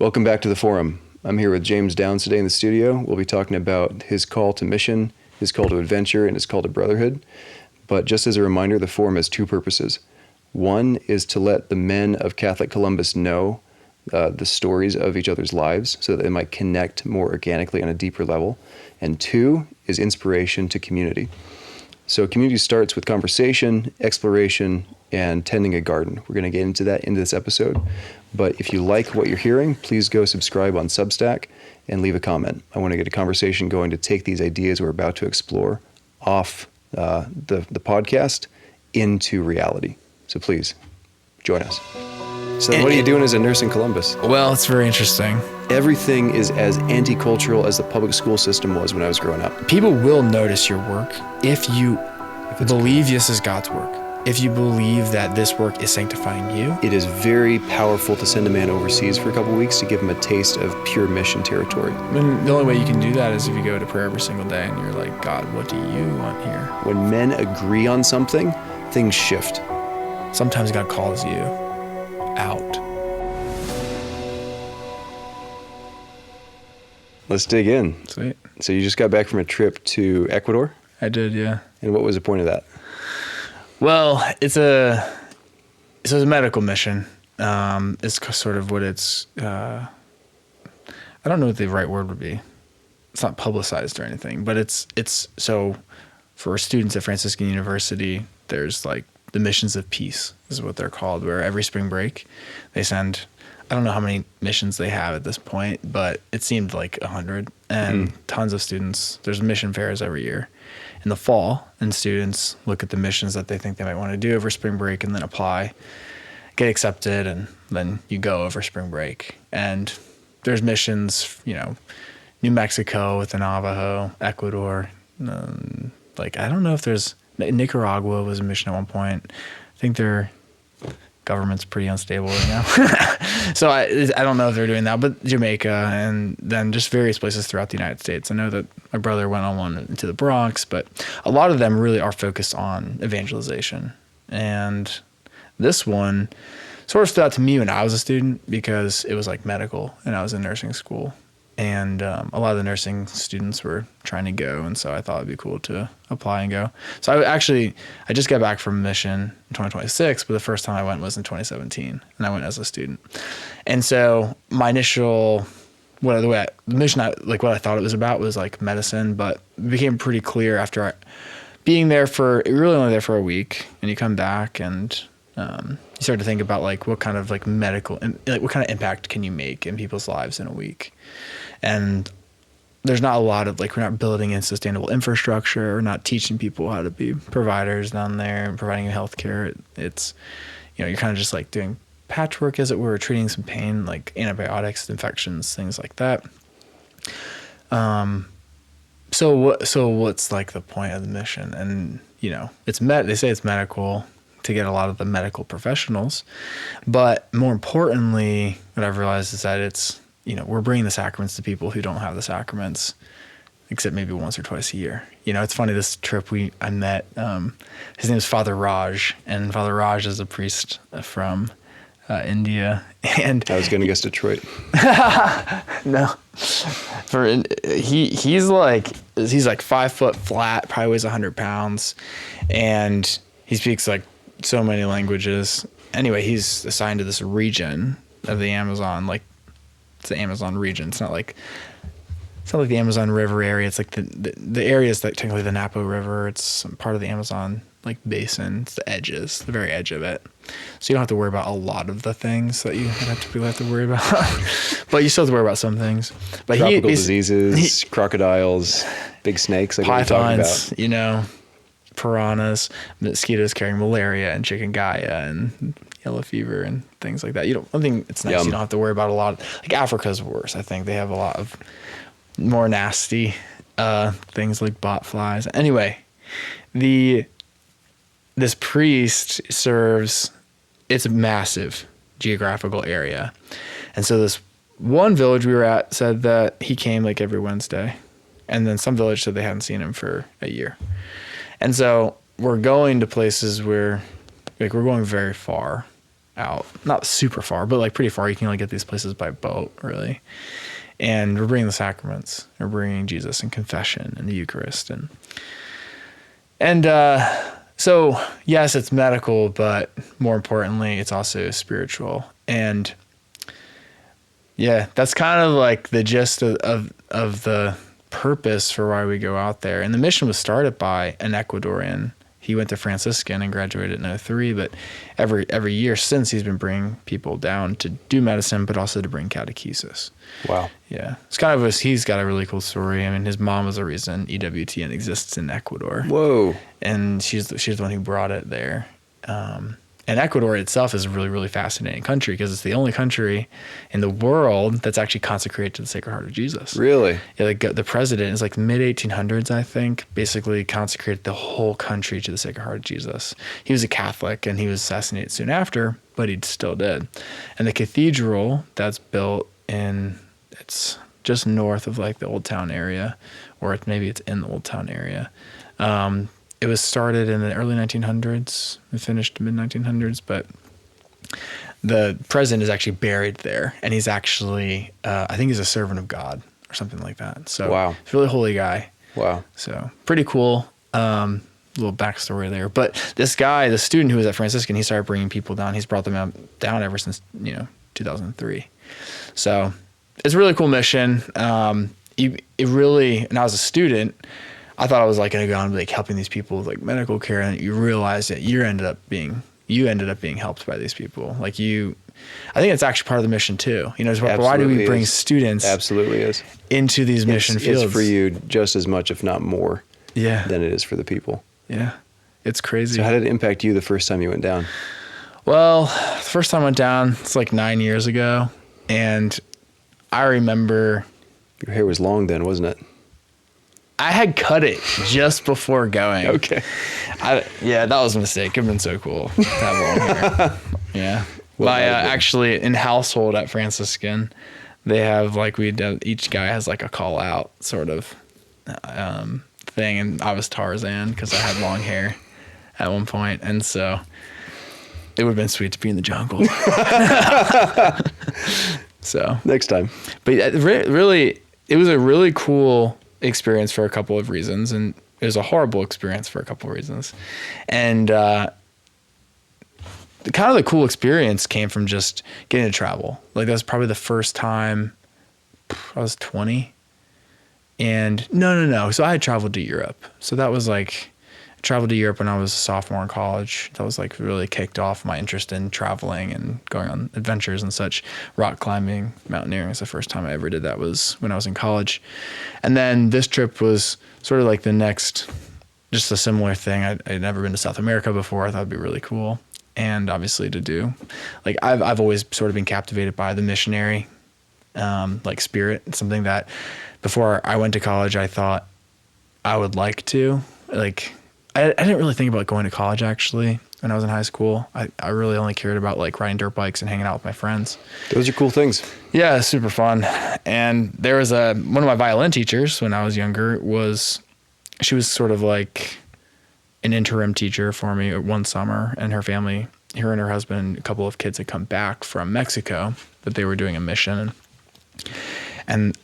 Welcome back to the forum. I'm here with James Downs today in the studio. We'll be talking about his call to mission, his call to adventure, and his call to brotherhood. But just as a reminder, the forum has two purposes. One is to let the men of Catholic Columbus know the stories of each other's lives so that they might connect more organically on a deeper level. And two is inspiration to community. So community starts with conversation, exploration, and tending a garden. We're going to get into that in this episode. But if you like what you're hearing, please go subscribe on Substack and leave a comment. I want to get a conversation going to take these ideas we're about to explore off the podcast into reality. So please join us. So what are you doing as a nurse in Columbus? Well, it's very interesting. Everything is as anti-cultural as the public school system was when I was growing up. People will notice your work if you believe this is God's work. If you believe that this work is sanctifying you. It is very powerful to send a man overseas for a couple of weeks to give him a taste of pure mission territory. And the only way you can do that is if you go to prayer every single day and you're like, God, what do you want here? When men agree on something, things shift. Sometimes God calls you out. Let's dig in. Sweet. So you just got back from a trip to Ecuador? I did, yeah. And what was the point of that? Well, it's a medical mission. It's sort of what it's, I don't know what the right word would be. It's not publicized or anything, but it's so for students at Franciscan University, there's like the missions of peace is what they're called, where every spring break they send, I don't know how many missions they have at this point, but it seemed like 100 and tons of students. There's mission fairs every year in the fall, and students look at the missions that they think they might want to do over spring break and then apply, get accepted, and then you go over spring break. And there's missions, New Mexico with the Navajo, Ecuador. I don't know if there's, Nicaragua was a mission at one point. I think their government's pretty unstable right now. So I don't know if they're doing that, but Jamaica and then just various places throughout the United States. I know that my brother went on one into the Bronx, but a lot of them really are focused on evangelization. And this one sort of stood out to me when I was a student because it was like medical and I was in nursing school. And a lot of the nursing students were trying to go, and so I thought it'd be cool to apply and go. So I just got back from mission in 2026, but the first time I went was in 2017, and I went as a student. And so my initial, what I thought it was about was like medicine, but it became pretty clear after being there really only there for a week, and you come back and you start to think about like what kind of like medical, what kind of impact can you make in people's lives in a week. And there's not a lot of we're not building in sustainable infrastructure. We're not teaching people how to be providers down there and providing healthcare. It's, you're kind of just like doing patchwork, as it were, treating some pain, like antibiotics, infections, things like that. So what's like the point of the mission? And, they say it's medical to get a lot of the medical professionals. But more importantly, what I've realized is that it's, we're bringing the sacraments to people who don't have the sacraments, except maybe once or twice a year. It's funny, this trip I met, his name is Father Raj, and Father Raj is a priest from India. And I was going to guess Detroit. No. He's like 5 foot flat, probably weighs 100 pounds, and he speaks like so many languages. Anyway, he's assigned to this region of the Amazon, it's the Amazon region. It's not like the Amazon River area. It's like the area is like technically the Napo River. It's part of the Amazon basin. It's the edges, the very edge of it. So you don't have to worry about a lot of the things that you typically have to worry about. But you still have to worry about some things. But tropical diseases, crocodiles, big snakes, like pythons, what you're talking about. Piranhas, mosquitoes carrying malaria and chikungunya and yellow fever and things like that. I think it's nice. You don't have to worry about a lot. Like Africa's worse. I think they have a lot of more nasty things like bot flies. Anyway, this priest serves, it's a massive geographical area. And so this one village we were at said that he came every Wednesday. And then some village said they hadn't seen him for a year. And so we're going to places where we're going very far out, not super far, but like pretty far. You can only get these places by boat, really. And we're bringing the sacraments. We're bringing Jesus and confession and the Eucharist. And so, yes, it's medical, but more importantly, it's also spiritual. And yeah, that's kind of like the gist of the purpose for why we go out there. And the mission was started by an Ecuadorian. He went to Franciscan and graduated in 2003, but every year since, he's been bringing people down to do medicine, but also to bring catechesis. Wow. Yeah. It's kind of he's got a really cool story. I mean, his mom was the reason EWTN exists in Ecuador. Whoa. And she's the one who brought it there. And Ecuador itself is a really, really fascinating country because it's the only country in the world that's actually consecrated to the Sacred Heart of Jesus. Really? Yeah, like the president is like mid-1800s, I think, basically consecrated the whole country to the Sacred Heart of Jesus. He was a Catholic and he was assassinated soon after, but he still did. And the cathedral that's built it's just north of like the Old Town area, or maybe it's in the Old Town area. It was started in the early 1900s and finished mid-1900s, but the president is actually buried there, and he's actually, I think he's a servant of God or something like that. So wow. He's a really holy guy. Wow. So pretty cool. Little backstory there. But this guy, the student who was at Franciscan, he started bringing people down. He's brought them down ever since, 2003. So it's a really cool mission. It really, and I was a student, I thought I was like going to go on like helping these people with like medical care, and you realize that you ended up being helped by these people. Like I think it's actually part of the mission too. Why do we bring students? Absolutely is. Into these mission fields? It's for you just as much, if not more, yeah, than it is for the people. Yeah, it's crazy. So how did it impact you the first time you went down? Well, the first time I went down, it's like 9 years ago, and I remember your hair was long then, wasn't it? I had cut it just before going. Okay. That was a mistake. It'd been so cool to have long hair. Yeah. Actually, in household at Franciscan, they have like each guy has like a call out sort of thing, and I was Tarzan because I had long hair at one point, and so it would have been sweet to be in the jungle. So next time. But really, it was a really cool experience for a couple of reasons, and it was a horrible experience for a couple of reasons. And the cool experience came from just getting to travel. Like that was probably the first time I was 20. And no. So I had traveled to Europe. So that was like, I traveled to Europe when I was a sophomore in college. That was like really kicked off my interest in traveling and going on adventures and such. Rock climbing, mountaineering is the first time I ever did that, was when I was in college. And then this trip was sort of like the next, just a similar thing. I'd never been to South America before. I thought it'd be really cool. And obviously to do, like I've always sort of been captivated by the missionary, like spirit. It's something that before I went to college, I thought I would like to, like, I didn't really think about going to college actually when I was in high school. I really only cared about like riding dirt bikes and hanging out with my friends. Those are cool things. Yeah, super fun. And there was one of my violin teachers when I was younger she was sort of like an interim teacher for me one summer, and her family, her and her husband and a couple of kids had come back from Mexico, but they were doing a mission. And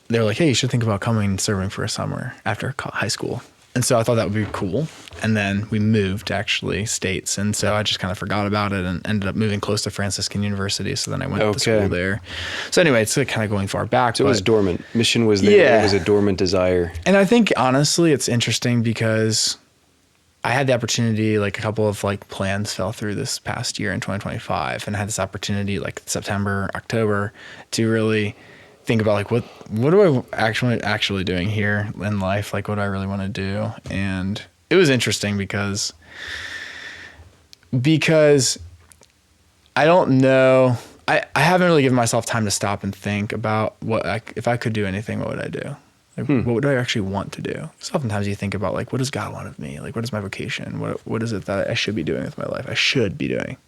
they were like, hey, you should think about coming and serving for a summer after high school. And so I thought that would be cool. And then we moved to actually states. And so I just kind of forgot about it and ended up moving close to Franciscan University. So then I went to school there. So anyway, it's kind of going far back. So it was dormant. Mission was there. Yeah. It was a dormant desire. And I think honestly, it's interesting because I had the opportunity, like a couple of like plans fell through this past year in 2025. And I had this opportunity like September, October to really think about like what do I actually doing here in life? Like what do I really want to do? And it was interesting because I don't know. I haven't really given myself time to stop and think about if I could do anything, what would I do? Like, what would I actually want to do? Because oftentimes you think about like, what does God want of me? Like, what is my vocation? What is it that I should be doing with my life? I should be doing.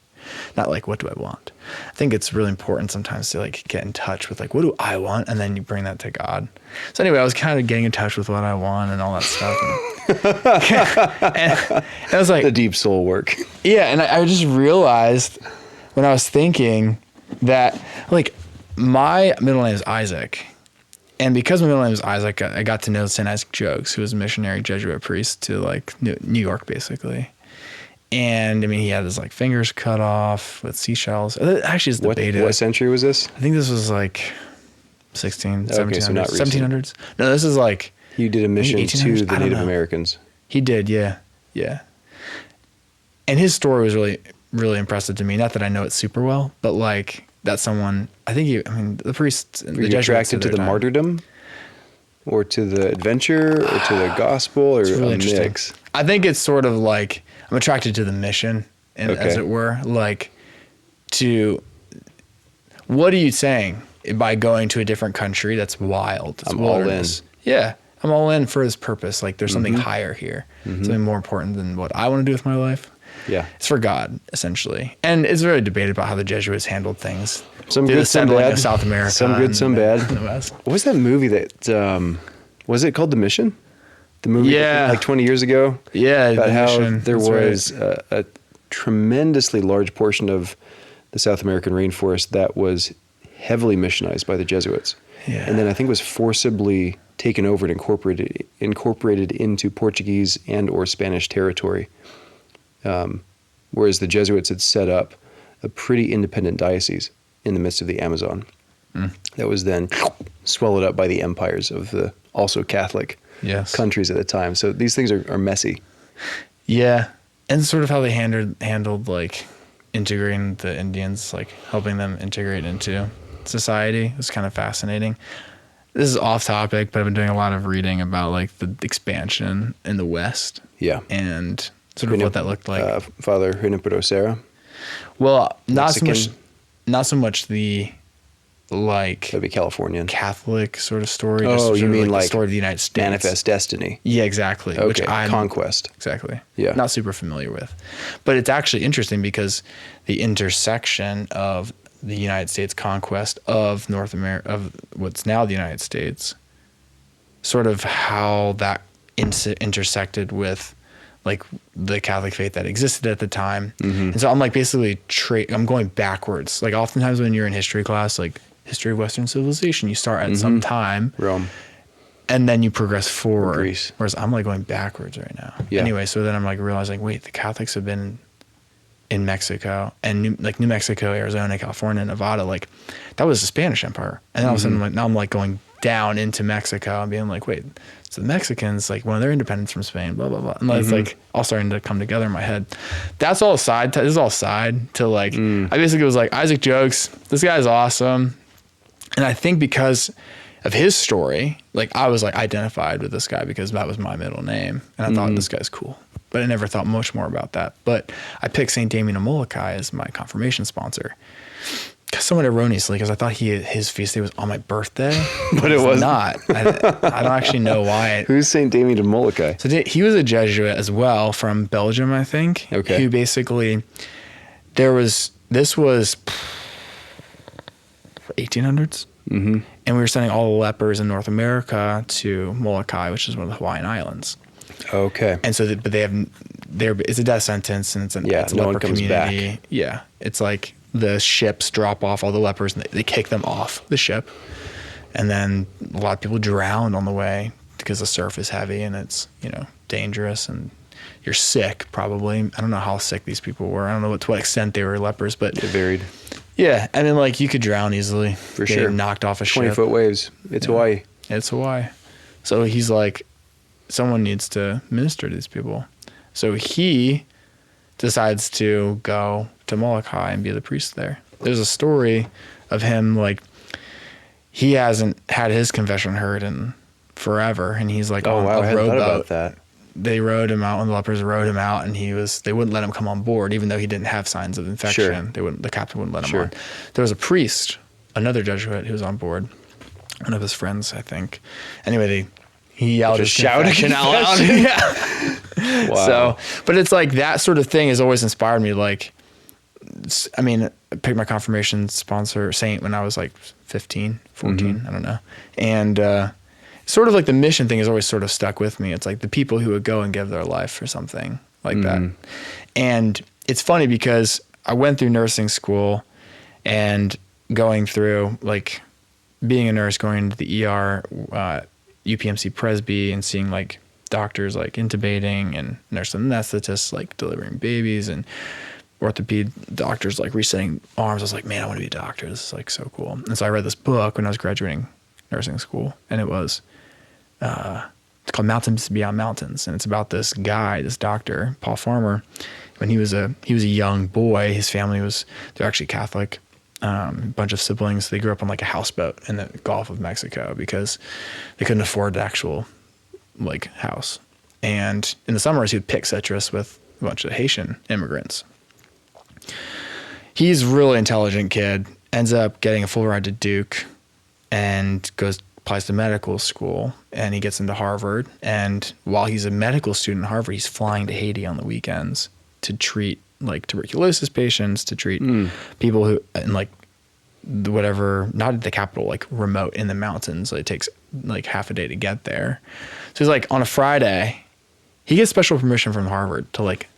Not like, what do I want? I think it's really important sometimes to like get in touch with like, what do I want? And then you bring that to God. So anyway, I was kind of getting in touch with what I want and all that stuff. And I was like, the deep soul work. Yeah. And I just realized when I was thinking that, like, my middle name is Isaac. And because my middle name is Isaac, I got to know St. Isaac Jogues, who was a missionary Jesuit priest to, like, New York, basically. And, I mean, he had his, like, fingers cut off with seashells. Actually, it's debated. What century was this? I think this was, like, 1700s, so not recent. 1700s. No, this is, like... You did a mission to 1800s? the I don't Native know. Americans. He did, yeah. Yeah. And his story was really, really impressive to me. Not that I know it super well, but, like, that's someone... I mean, the priests... Were you attracted to the martyrdom? Or to the adventure? Or to the gospel? Or It's really a interesting. mix? I think it's sort of like... I'm attracted to the mission, and as it were. Like, to... What are you saying by going to a different country that's wild? It's I'm all in. wilderness. Yeah. I'm all in for this purpose. Like, there's something higher here. Something more important than what I want to do with my life. Yeah. It's for God, essentially. And it's very debated about how the Jesuits handled things. Some The good, some assembling bad. of South America. Some good, some bad. and the West. What was that movie that... was it called The Mission? The movie Yeah. like 20 years ago? Yeah. About the how mission. there That's was right. a tremendously large portion of the South American rainforest that was heavily missionized by the Jesuits. Yeah. And then I think it was forcibly taken over and incorporated into Portuguese and or Spanish territory. Whereas the Jesuits had set up a pretty independent diocese in the midst of the Amazon that was then swallowed up by the empires of the also Catholic Yes. countries at the time. So these things are messy. Yeah. And sort of how they handled like integrating the Indians, like helping them integrate into society. It was kind of fascinating. This is off topic, but I've been doing a lot of reading about like the expansion in the West Yeah. and sort of what that looked like. Father Junipero Serra. Well, Mexican. not so much the like That'd be Californian. Catholic sort of story. Oh, sort you of mean the like story of the United States? Manifest Destiny. Yeah, exactly. Okay. Which I'm Conquest. exactly. Yeah. Not super familiar with, but it's actually interesting because the intersection of the United States conquest of North America, of what's now the United States, sort of how that intersected with like the Catholic faith that existed at the time. And so I'm like basically I'm going backwards. Like oftentimes when you're in history class, like history of Western civilization, you start at some time Rome. and then you progress forward. Greece. Whereas I'm like going backwards right now. Yeah. Anyway, so then I'm like realizing, wait, the Catholics have been in Mexico and New Mexico, Arizona, California, Nevada, like that was the Spanish Empire. And then all of a sudden, like, now I'm like going down into Mexico and being like, wait, so the Mexicans, like when their independence from Spain, blah, blah, blah. And it's like all starting to come together in my head. That's all side. This is all side to like, I basically was like, Isaac Jogues, this guy's awesome. And I think because of his story, like I was like identified with this guy because that was my middle name. And I thought this guy's cool. But I never thought much more about that. But I picked St. Damien of Molokai as my confirmation sponsor. Somewhat erroneously, because I thought his feast day was on my birthday. But it was not. I don't actually know why. Who's St. Damien of Molokai? So he was a Jesuit as well from Belgium, I think. Okay. Who basically, this was 1800s. And we were sending all the lepers in North America to Molokai, which is one of the Hawaiian Islands. Okay. And so, but it's a death sentence, and it's a no one leper comes community. back. Yeah, it's like the ships drop off all the lepers, and they kick them off the ship, and then a lot of people drown on the way because the surf is heavy and it's dangerous, and you're sick probably. I don't know how sick these people were. I don't know to what extent they were lepers, but It varied. yeah, and then like you could drown easily. For Get sure. knocked off a 20-foot ship. waves. It's Hawaii. It's Hawaii. So he's like, someone needs to minister to these people. So he decides to go to Molokai and be the priest there. There's a story of him, like, he hasn't had his confession heard in forever. And he's like Oh, on wow. I a hadn't thought rowboat. about that. They rowed him out, and the lepers rowed him out, and they wouldn't let him come on board, even though he didn't have signs of infection. Sure. The captain wouldn't let him Sure. on. There was a priest, another Jesuit, who was on board, one of his friends, I think. Anyway, he yelled his Just shouted confession out loud. Yeah. Wow. So, but it's like that sort of thing has always inspired me. Like, I mean, I picked my confirmation sponsor saint when I was like 15, 14, I don't know. And, sort of like the mission thing has always sort of stuck with me. It's like the people who would go and give their life for something like that. And it's funny because I went through nursing school and going through like being a nurse, going into the ER, UPMC Presby, and seeing like doctors like intubating and nurse anesthetists like delivering babies and orthoped doctors like resetting arms. I was like, man, I want to be a doctor. This is like so cool. And so I read this book when I was graduating nursing school, and it was it's called Mountains Beyond Mountains, and it's about this guy, this doctor, Paul Farmer. When he was a young boy, his family they're actually Catholic. A bunch of siblings. They grew up on like a houseboat in the Gulf of Mexico because they couldn't afford the actual like house. And in the summers, he would pick citrus with a bunch of Haitian immigrants. He's a really intelligent kid, ends up getting a full ride to Duke and applies to medical school, and he gets into Harvard. And while he's a medical student at Harvard, he's flying to Haiti on the weekends to treat like tuberculosis patients, to treat people who in like whatever, not at the capital, like remote in the mountains. It takes like half a day to get there. So he's like on a Friday, he gets special permission from Harvard to like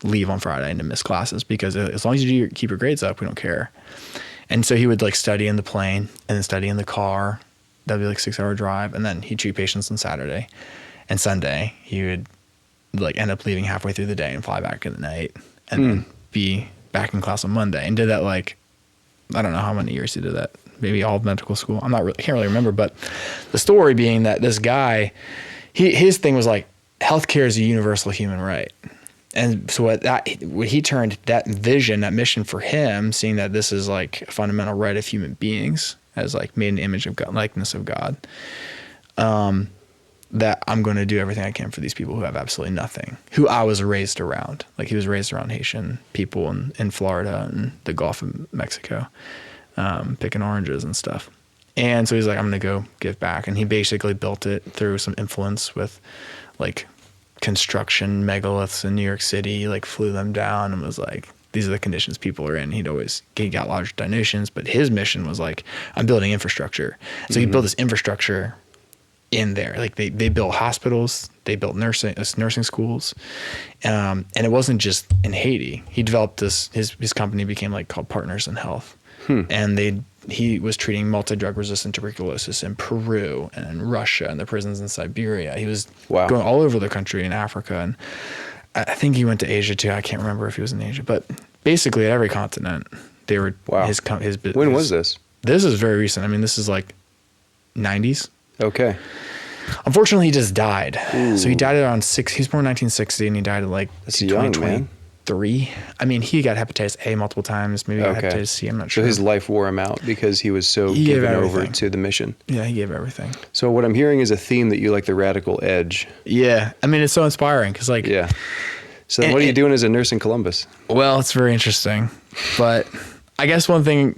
leave on Friday and to miss classes, because as long as you keep your grades up, we don't care. And so he would like study in the plane and then study in the car. That'd be like 6-hour drive. And then he'd treat patients on Saturday, and Sunday he would like end up leaving halfway through the day and fly back in the night, and then be back in class on Monday, and did that like, I don't know how many years he did that. Maybe all of medical school. Can't really remember. But the story being that this guy, his thing was like, healthcare is a universal human right. And so what he turned that vision, that mission for him, seeing that this is like a fundamental right of human beings, as like made in the image of God, likeness of God, that I'm going to do everything I can for these people who have absolutely nothing, who I was raised around. Like he was raised around Haitian people in Florida and the Gulf of Mexico, picking oranges and stuff. And so he's like, I'm going to go give back. And he basically built it through some influence with like construction megaliths in New York City, like flew them down and was like, these are the conditions people are in. He got large donations, but his mission was like, I'm building infrastructure. So he built this infrastructure in there. Like they built hospitals, they built nursing schools. And it wasn't just in Haiti. He developed his company became like called Partners in Health. And he was treating multi-drug resistant tuberculosis in Peru and in Russia and the prisons in Siberia. He was going all over the country in Africa. And I think he went to Asia too. I can't remember if he was in Asia, but basically at every continent they were his business. When was this? This is very recent. I mean, this is like 90s. Okay. Unfortunately, he just died. Ooh. So he died around he was born in 1960, and he died at like 2023. I mean, he got hepatitis A multiple times, maybe got hepatitis C, I'm not sure. So his life wore him out because he was so given over to the mission. Yeah, he gave everything. So what I'm hearing is a theme that you like, the radical edge. Yeah. I mean, it's so inspiring because like... Yeah. So what are you doing as a nurse in Columbus? Well, it's very interesting. But I guess one thing,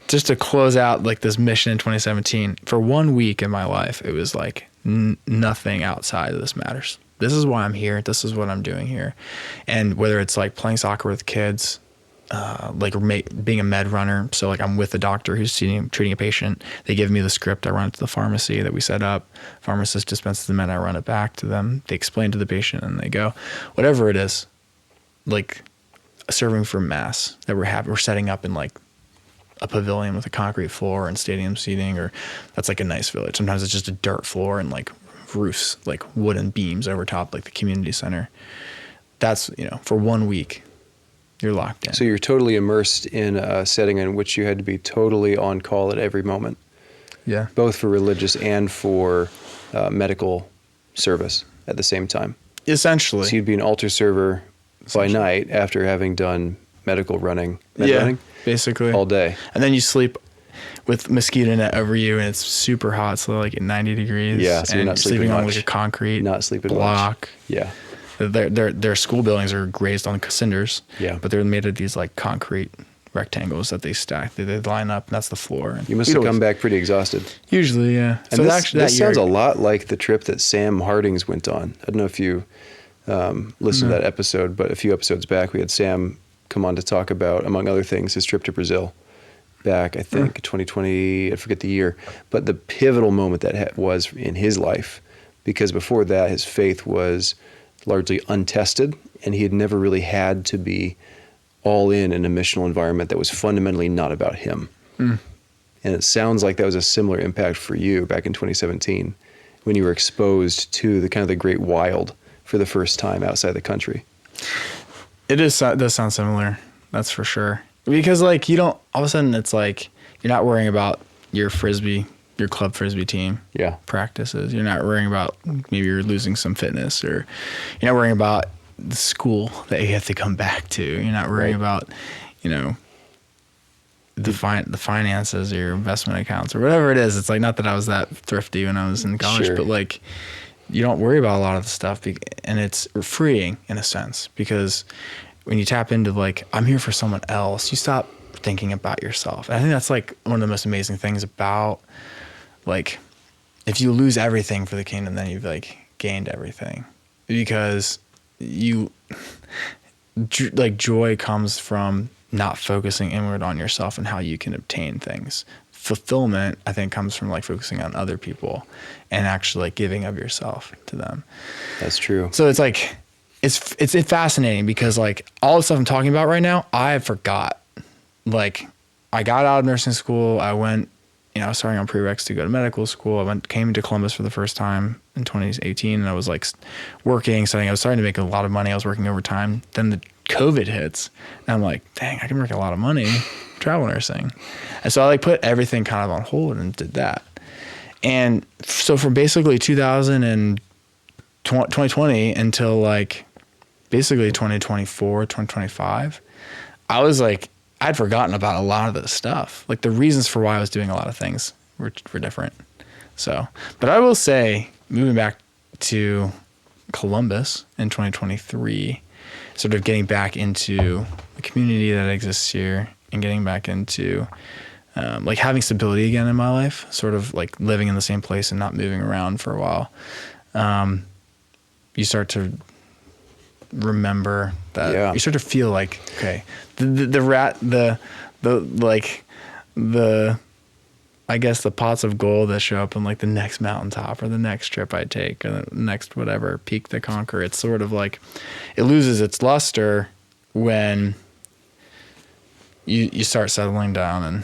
just to close out like this mission in 2017, for 1 week in my life, it was like nothing outside of this matters. This is why I'm here. This is what I'm doing here. And whether it's like playing soccer with kids, like being a med runner. So like I'm with a doctor who's treating a patient. They give me the script. I run it to the pharmacy that we set up. Pharmacist dispenses the med. I run it back to them. They explain to the patient and they go, whatever it is, like serving for mass that we're setting up in like a pavilion with a concrete floor and stadium seating, or that's like a nice village. Sometimes it's just a dirt floor and like roofs, like wooden beams over top, like the community center. That's, for 1 week, you're locked in. So you're totally immersed in a setting in which you had to be totally on call at every moment. Yeah. Both for religious and for medical service at the same time. Essentially. So you'd be an altar server by night after having done medical running. Running basically. All day. And then you sleep with mosquito net over you, and it's super hot, so like at 90 degrees. Yeah, so you're not sleeping much. On like a concrete block. Much. Yeah. Their school buildings are raised on cinders. Yeah. But they're made of these like concrete rectangles that they stack. They line up, and that's the floor. And you must have come back pretty exhausted. Usually, yeah. And so this sounds a lot like the trip that Sam Hardings went on. I don't know if you listened to that episode, but a few episodes back, we had Sam come on to talk about, among other things, his trip to Brazil back, I think, 2020, I forget the year, but the pivotal moment that was in his life, because before that, his faith was largely untested, and he had never really had to be all in a missional environment that was fundamentally not about him. And it sounds like that was a similar impact for you back in 2017 when you were exposed to the kind of the great wild for the first time outside the country. It does sound similar. That's for sure. Because like you don't, all of a sudden it's like you're not worrying about your club frisbee team practices. You're not worrying about maybe you're losing some fitness, or you're not worrying about the school that you have to come back to. You're not worrying about, the finances or your investment accounts or whatever it is. It's like, not that I was that thrifty when I was in college, but like you don't worry about a lot of the stuff, and it's freeing in a sense, because when you tap into like, I'm here for someone else, you stop thinking about yourself. And I think that's like one of the most amazing things about, like, if you lose everything for the kingdom, then you've like gained everything, because joy comes from not focusing inward on yourself and how you can obtain things. Fulfillment, I think, comes from like focusing on other people and actually like giving of yourself to them. That's true. So it's like, it's fascinating, because like all the stuff I'm talking about right now, I forgot. Like, I got out of nursing school. I went, I was starting on prereqs to go to medical school. Came to Columbus for the first time in 2018, and I was like working, studying. I was starting to make a lot of money. I was working overtime. Then the COVID hits, and I'm like, dang, I can make a lot of money travel nursing. And so I like put everything kind of on hold and did that. And so from basically 2020 until like basically 2024, 2025, I was like, I'd forgotten about a lot of this stuff. Like the reasons for why I was doing a lot of things were different. So, but I will say, moving back to Columbus in 2023, sort of getting back into the community that exists here and getting back into like having stability again in my life, sort of like living in the same place and not moving around for a while. You start to remember that, you start to feel like, okay, I guess the pots of gold that show up in like the next mountaintop or the next trip I take or the next whatever peak to conquer, it's sort of like it loses its luster when you start settling down and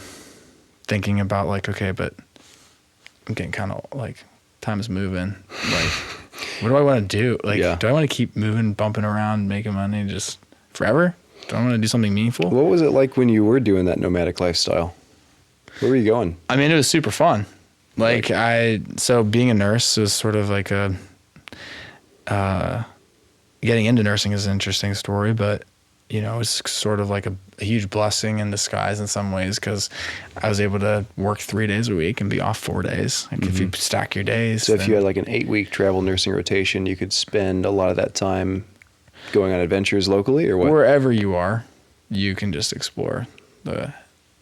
thinking about like, okay, but I'm getting kind of like time's moving. Like, what do I want to do? Like, do I want to keep moving, bumping around, making money just forever? Do I want to do something meaningful? What was it like when you were doing that nomadic lifestyle? Where were you going? I mean, it was super fun. Like so being a nurse is sort of like getting into nursing is an interesting story, but it's sort of like a huge blessing in disguise in some ways, because I was able to work 3 days a week and be off 4 days. Like if you stack your days. So if you had like an 8-week travel nursing rotation, you could spend a lot of that time going on adventures locally, or what? Wherever you are, you can just explore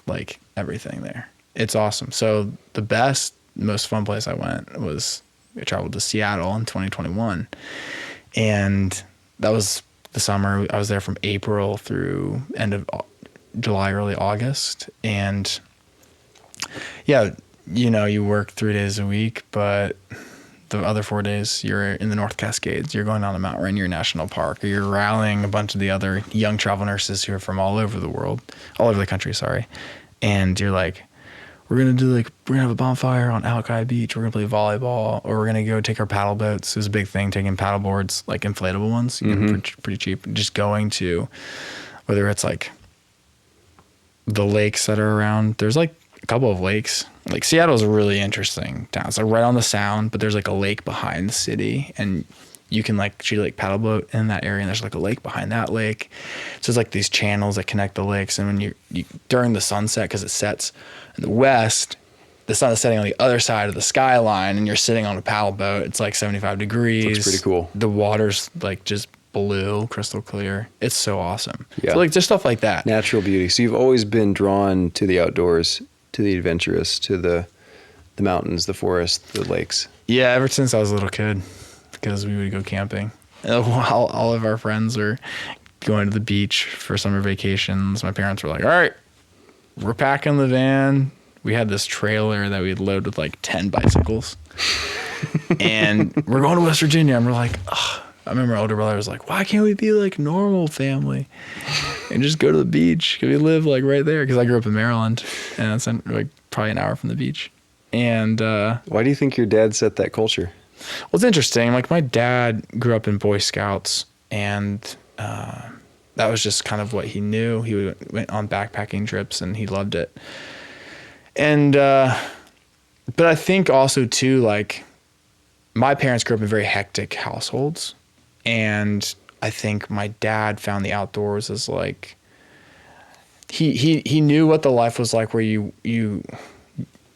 like everything there. It's awesome. So the most fun place I went was, I traveled to Seattle in 2021, and that was the summer. I was there from April through end of July, early August. And you work 3 days a week, but the other 4 days you're in the North Cascades, you're going on the Mount Rainier National Park, or you're rallying a bunch of the other young travel nurses who are from all over the country, sorry. And you're like, we're going to have a bonfire on Alki Beach. We're going to play volleyball, or we're going to go take our paddle boats. It was a big thing, taking paddle boards, like inflatable ones, you get them for pretty cheap. Just going to, whether it's like the lakes that are around, there's like a couple of lakes. Like Seattle's a really interesting town. It's like right on the Sound, but there's like a lake behind the city, and you can like shoot like paddle boat in that area, and there's like a lake behind that lake. So it's like these channels that connect the lakes. And when you during the sunset, because it sets in the west, the sun is setting on the other side of the skyline, and you're sitting on a paddle boat. It's like 75 degrees. That's pretty cool. The water's like just blue, crystal clear. It's so awesome. Yeah. So like just stuff like that. Natural beauty. So you've always been drawn to the outdoors, to the adventurous, to the mountains, the forest, the lakes. Yeah, ever since I was a little kid, because we would go camping. While all of our friends were going to the beach for summer vacations, my parents were like, all right, we're packing the van. We had this trailer that we'd load with like 10 bicycles. And we're going to West Virginia. And we're like, oh, I remember my older brother was like, why can't we be like normal family and just go to the beach? Cause we live like right there. Cause I grew up in Maryland and it's like probably an hour from the beach. And, why do you think your dad set that culture? well, it's interesting. Like my dad grew up in Boy Scouts and, that was just kind of what he knew. He went on backpacking trips and he loved it. And, but I think also too, like my parents grew up in very hectic households. And I think my dad found the outdoors as like, he knew what the life was like where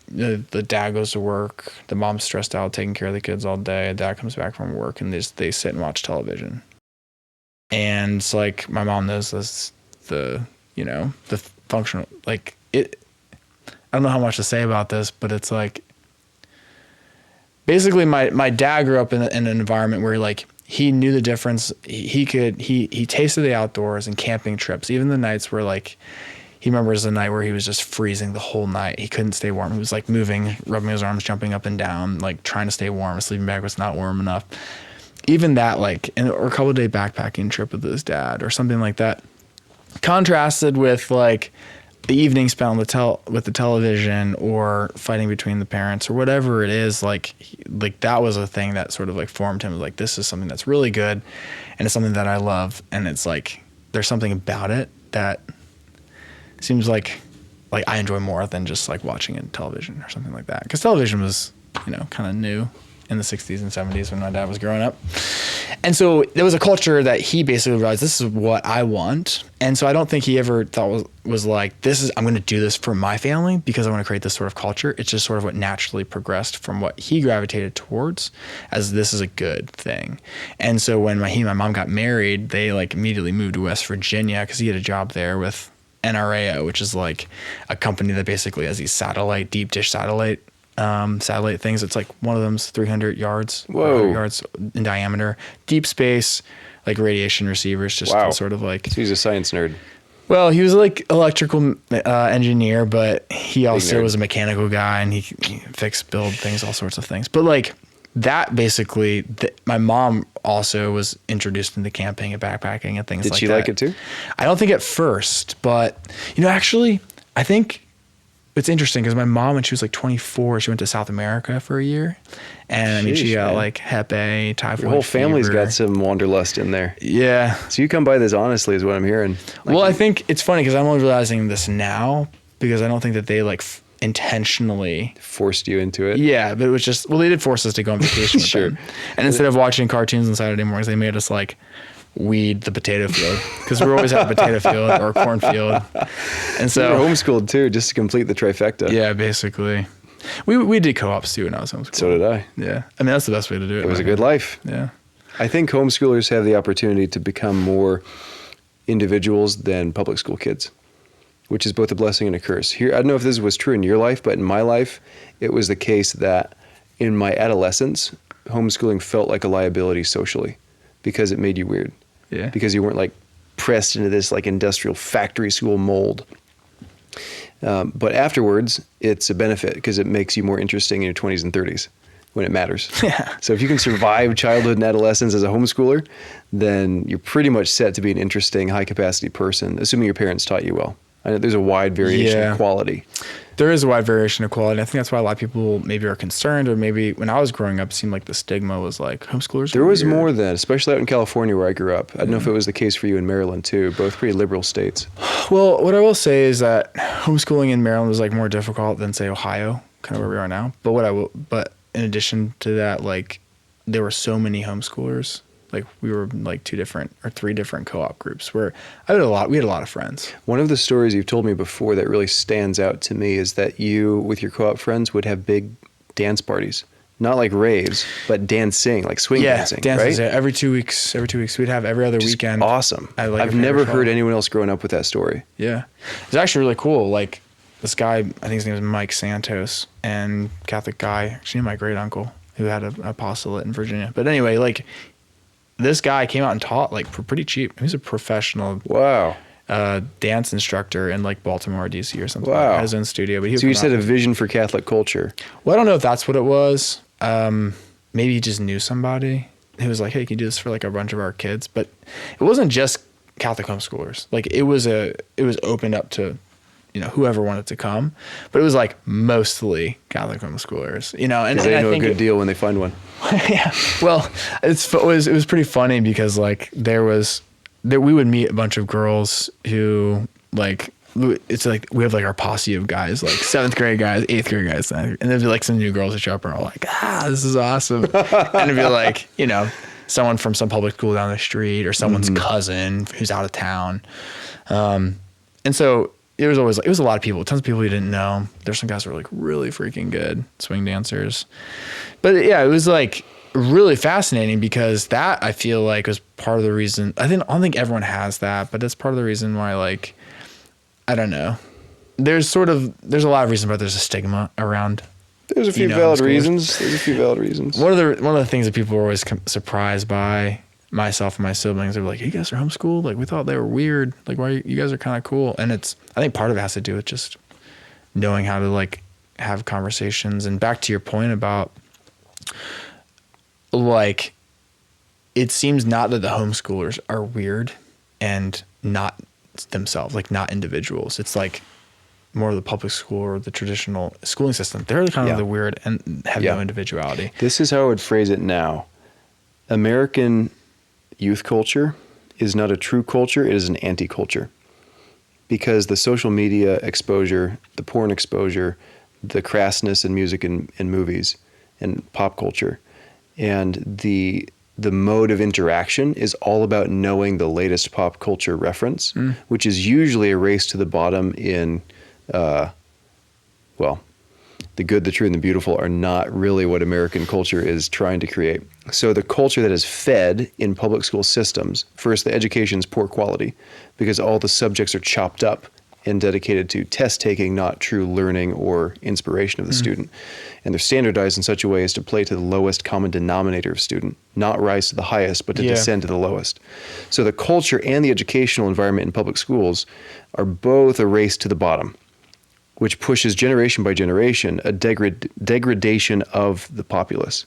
the dad goes to work, the mom's stressed out taking care of the kids all day, dad comes back from work and they sit and watch television. And it's like my mom knows this, the functional, like it, I don't know how much to say about this, but it's like basically my dad grew up in an environment where like he knew the difference. He tasted the outdoors and camping trips, even the nights where like he remembers the night where he was just freezing the whole night. He couldn't stay warm. He was like moving, rubbing his arms, jumping up and down, like trying to stay warm. His sleeping bag was not warm enough. Even that, like, or a couple of day backpacking trip with his dad or something like that, contrasted with like the evening spent on with the television or fighting between the parents or whatever it is. Like that was a thing that sort of like formed him. Like, this is something that's really good and it's something that I love. And it's like, there's something about it that seems like I enjoy more than just like watching it on television or something like that. Because television was, kind of new in the 60s and 70s when my dad was growing up. And so there was a culture that he basically realized, this is what I want. And so I don't think he ever thought was like, I'm going to do this for my family because I want to create this sort of culture. It's just sort of what naturally progressed from what he gravitated towards as this is a good thing. And so when he and my mom got married, they like immediately moved to West Virginia because he had a job there with NRAO, which is like a company that basically has these deep dish satellite things. It's like one of them's 300 yards, yards in diameter, deep space, like radiation receivers, just sort of like. So he's a science nerd. Well, he was like electrical engineer, but he also was a mechanical guy and he build things, all sorts of things. But like that basically, my mom also was introduced into camping and backpacking and things like that. Did she like it too? I don't think at first, but actually, I think it's interesting because my mom, when she was like 24, she went to South America for a year. And she got like Hep A, typhoid Your whole family's fever. got some wanderlust in there. Yeah. So you come by this honestly is what I'm hearing. Well, I think it's funny because I'm only realizing this now because I don't think that they like intentionally forced you into it. Yeah, but it was just, they did force us to go on vacation with them. And instead of watching cartoons on Saturday mornings, they made us like weed the potato field because we always had a potato field or a cornfield. And so you were homeschooled too, just to complete the trifecta. Yeah, basically. We did co-ops too when I was homeschooled. So did I. Yeah. I mean, that's the best way to do it. It was a good life. Yeah. I think homeschoolers have the opportunity to become more individuals than public school kids, which is both a blessing and a curse. Here, I don't know if this was true in your life, but in my life, it was the case that in my adolescence, homeschooling felt like a liability socially because it made you weird. Yeah. Because you weren't like pressed into this like industrial factory school mold. But afterwards, it's a benefit because it makes you more interesting in your 20s and 30s when it matters. Yeah. So if you can survive childhood and adolescence as a homeschooler, then you're pretty much set to be an interesting, high-capacity person, assuming your parents taught you well. I know there's a wide variation of quality. There is a wide variation of quality. I think that's why a lot of people maybe are concerned, or maybe when I was growing up, it seemed like the stigma was like homeschoolers. There was more then, especially out in California where I grew up. I don't know if it was the case for you in Maryland too, both pretty liberal states. Well, what I will say is that homeschooling in Maryland was like more difficult than say Ohio, kind of where we are now. But in addition to that, like there were so many homeschoolers. Like we were like 2 different or 3 different co-op groups where we had a lot of friends. One of the stories you've told me before that really stands out to me is that you, with your co-op friends, would have big dance parties. Not like raves, but dancing, like swing dancing, right? Yeah, every 2 weeks. We'd have every other weekend. Awesome. I've never heard anyone else growing up with that story. Yeah. It's actually really cool. Like this guy, I think his name is Mike Santos, and Catholic guy, actually my great uncle who had an apostolate in Virginia. But anyway, like this guy came out and taught like for pretty cheap. He was a professional dance instructor in like Baltimore or DC or something. Wow. He had his own studio. But so you just had a vision for Catholic culture. Well, I don't know if that's what it was. Maybe he just knew somebody. he was like, hey, can you do this for like a bunch of our kids? But it wasn't just Catholic homeschoolers. Like it was opened up to, whoever wanted to come, but it was like mostly Catholic homeschoolers, and They I know a think good deal when they find one. yeah. Well, it was pretty funny because like we would meet a bunch of girls who like, it's like we have like our posse of guys, like 7th grade guys, 8th grade guys, and there'd be like some new girls that show up and are all like, this is awesome. And it'd be like, someone from some public school down the street or someone's cousin who's out of town. And so it was a lot of people, tons of people you didn't know. There's some guys who were like really freaking good swing dancers. But yeah, it was like really fascinating because that I feel like was part of the reason. I don't think everyone has that, but that's part of the reason why, like, I don't know. There's a lot of reasons, but there's a stigma around. There's a few valid reasons. One of the things that people were always surprised by, myself and my siblings, they were like, "You guys are homeschooled? Like, we thought they were weird. Like, why you guys are kind of cool?" And I think part of it has to do with just knowing how to like have conversations. And back to your point about like, it seems not that the homeschoolers are weird and not themselves, like not individuals. It's like more of the public school or the traditional schooling system. They're kind of the weird and have no individuality. This is how I would phrase it now. American youth culture is not a true culture. It is an anti-culture, because the social media exposure, the porn exposure, the crassness in music and movies and pop culture, and the mode of interaction is all about knowing the latest pop culture reference, which is usually a race to the bottom in, the good, the true, and the beautiful are not really what American culture is trying to create. So the culture that is fed in public school systems, first, the education is poor quality because all the subjects are chopped up and dedicated to test taking, not true learning or inspiration of the student. And they're standardized in such a way as to play to the lowest common denominator of student, not rise to the highest, but to descend to the lowest. So the culture and the educational environment in public schools are both a race to the bottom, which pushes generation by generation a degradation of the populace.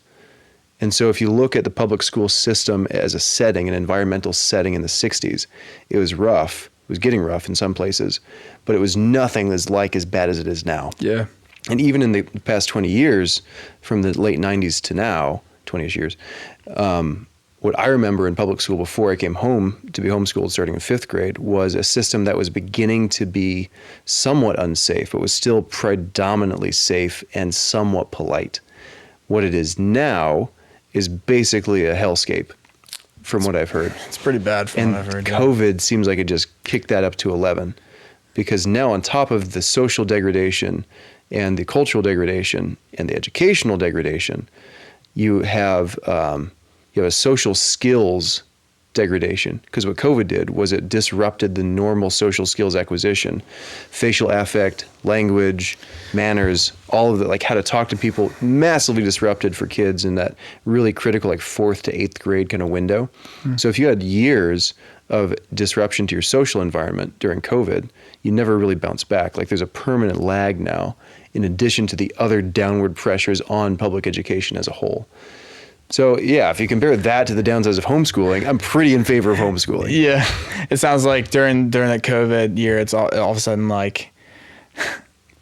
And so if you look at the public school system as a setting, an environmental setting in the 60s, it was rough. It was getting rough in some places, but it was nothing as bad as it is now. Yeah. And even in the past 20 years, from the late 90s to now, 20-ish years, what I remember in public school before I came home to be homeschooled starting in 5th grade was a system that was beginning to be somewhat unsafe, but was still predominantly safe and somewhat polite. What it is now is basically a hellscape, from what I've heard. It's pretty bad from what I've heard. COVID seems like it just kicked that up to 11, because now on top of the social degradation and the cultural degradation and the educational degradation, you have a social skills degradation. Because what COVID did was it disrupted the normal social skills acquisition, facial affect, language, manners, all of it, like how to talk to people, massively disrupted for kids in that really critical, like 4th to 8th grade kind of window. So if you had years of disruption to your social environment during COVID, you never really bounce back. Like there's a permanent lag now, in addition to the other downward pressures on public education as a whole. So yeah, if you compare that to the downsides of homeschooling, I'm pretty in favor of homeschooling. Yeah, it sounds like during that COVID year, it's all of a sudden like,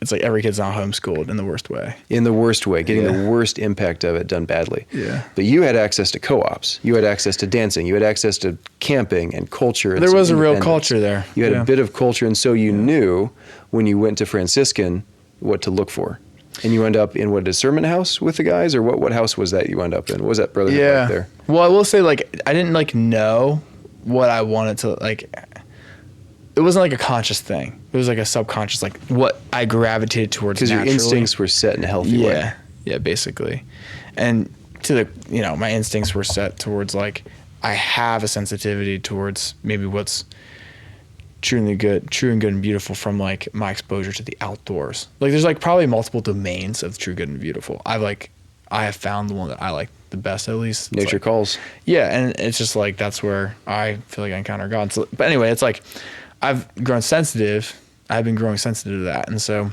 it's like every kid's now homeschooled in the worst way. In the worst way, getting the worst impact of it done badly. Yeah. But you had access to co-ops. You had access to dancing. You had access to camping and culture. And there was a real culture there. You had a bit of culture, and so you knew when you went to Franciscan what to look for. And you end up in a discernment house with the guys, or what house was that you end up in? What was that Brotherhood like there? Well, I will say, like, I didn't like know what I wanted to, like, it wasn't like a conscious thing. It was like a subconscious, like what I gravitated towards naturally. Because your instincts were set in a healthy way. Yeah, basically. And my instincts were set towards, like, I have a sensitivity towards maybe what's true and good and beautiful from like my exposure to the outdoors. Like there's like probably multiple domains of true, good, and beautiful. I have found the one that I like the best, at least. Nature calls. Yeah, and it's just like that's where I feel like I encounter God. So, but anyway, it's like I've been growing sensitive to that, and so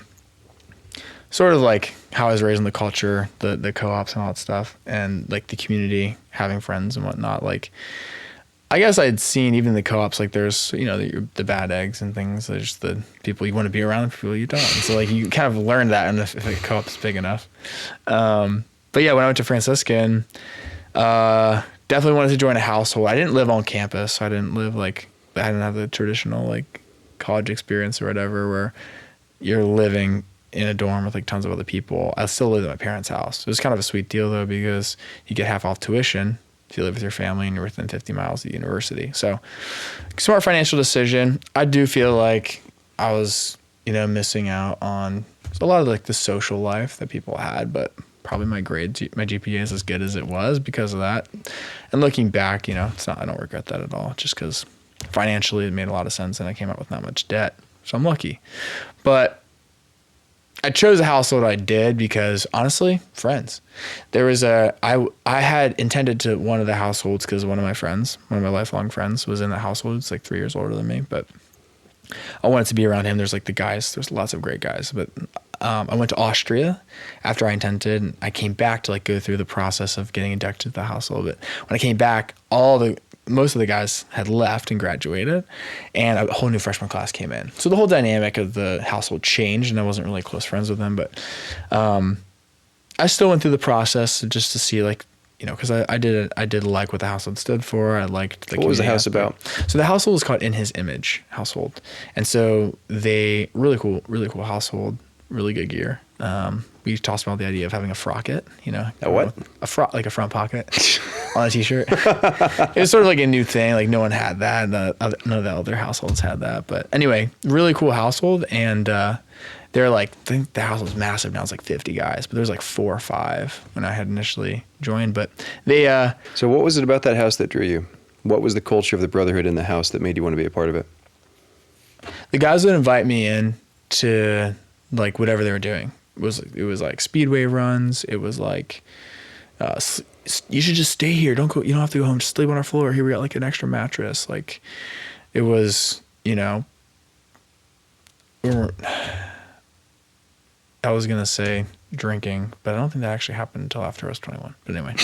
sort of like how I was raised in the culture, the co-ops and all that stuff, and like the community, having friends and whatnot. Like, I guess I'd seen even the co-ops, like there's, you know, the bad eggs and things. There's the people you want to be around and people you don't. And so like you kind of learn that if a co-op's big enough. But yeah, when I went to Franciscan, definitely wanted to join a household. I didn't live on campus. So I didn't have the traditional like college experience or whatever where you're living in a dorm with like tons of other people. I still lived at my parents' house. It was kind of a sweet deal though, because you get half off tuition if you live with your family and you're within 50 miles of the university. So smart financial decision. I do feel like I was, you know, missing out on a lot of like the social life that people had, but probably my grades, my GPA is as good as it was because of that. And looking back, you know, I don't regret that at all, just because financially it made a lot of sense and I came out with not much debt. So I'm lucky. But I chose a household I did because honestly, friends. There was I had intended to one of the households because one of my lifelong friends was in the household. It's like 3 years older than me, but I wanted to be around him. There's like the guys, there's lots of great guys, but I went to Austria after I intended, and I came back to like go through the process of getting inducted to the household. But when I came back, most of the guys had left and graduated, and a whole new freshman class came in. So the whole dynamic of the household changed, and I wasn't really close friends with them. But I still went through the process just to see, like, you know, because I did like what the household stood for. I liked the. What was the house about? So the household was called In His Image Household, and so they really cool household, really good gear. We tossed about the idea of having a frocket, you know. A what? Like a front pocket on a t-shirt. It was sort of like a new thing. Like no one had that. None of the other households had that. But anyway, really cool household. And they're like, I think the house was massive. Now it's like 50 guys, but there's like 4 or 5 when I had initially joined. But they. So what was it about that house that drew you? What was the culture of the Brotherhood in the house that made you want to be a part of it? The guys would invite me in to like whatever they were doing. It was like speedway runs. It was like, you should just stay here. Don't go. You don't have to go home. Just sleep on our floor. Here we got like an extra mattress. Like, it was, you know. I was gonna say drinking, but I don't think that actually happened until after I was 21. But anyway,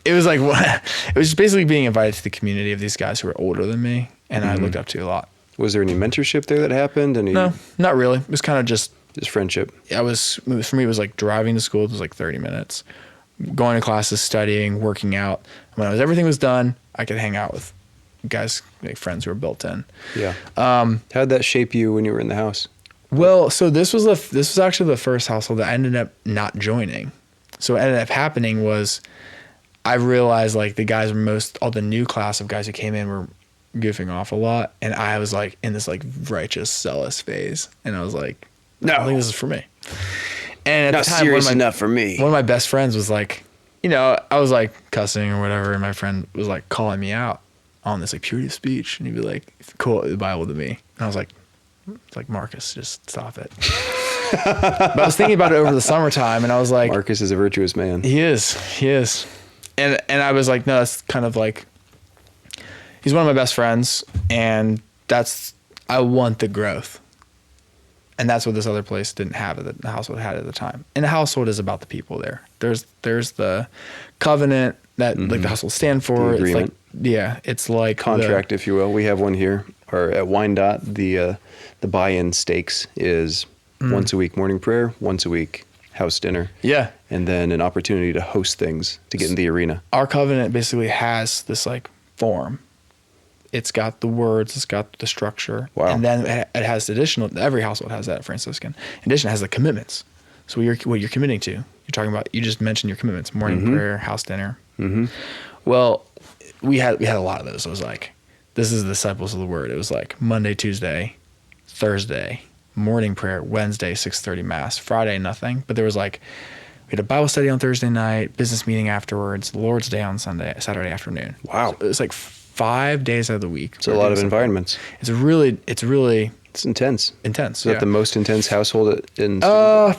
it was like it was just basically being invited to the community of these guys who were older than me, and I looked up to a lot. Was there any mentorship there that happened? No, not really. It was kind of just friendship. For me, it was like driving to school. It was like 30 minutes, going to classes, studying, working out. When everything was done, I could hang out with guys, like friends who were built in. Yeah. How did that shape you when you were in the house? Well, so this was actually the first household that I ended up not joining. So what ended up happening was I realized like the guys all the new class of guys who came in were goofing off a lot, and I was like in this like righteous zealous phase, and I was like, no, I think this is for me. And at the time, serious enough for me. One of my best friends was like, you know, I was like cussing or whatever, and my friend was like calling me out on this like purity of speech, and he'd be like, quote the Bible to me, and I was like, it's like, Marcus, just stop it. But I was thinking about it over the summertime, and I was like, Marcus is a virtuous man. He is, and I was like, no, that's kind of like, he's one of my best friends, and I want the growth. And that's what this other place didn't have that the household had at the time. And the household is about the people there. There's the covenant that like the household stand for. The agreement. It's like contract, if you will. We have one here. Or at Wyandotte, the buy-in stakes is once a week morning prayer, once a week house dinner. Yeah. And then an opportunity to host things to get in the arena. Our covenant basically has this like form. It's got the words, it's got the structure. Wow. And then it has every household has that, Franciscan. In addition, it has the commitments. So what you're committing to. You're talking about, you just mentioned your commitments, morning prayer, house dinner. Mm-hmm. Well, we had a lot of those. It was like, this is the disciples of the word. It was like Monday, Tuesday, Thursday, morning prayer, Wednesday, 6:30 mass, Friday, nothing. But there was like, we had a Bible study on Thursday night, business meeting afterwards, Lord's Day on Saturday afternoon. Wow. So it was like 5 days out of the week. It's a lot of environments. It's intense. Is that the most intense household in? No,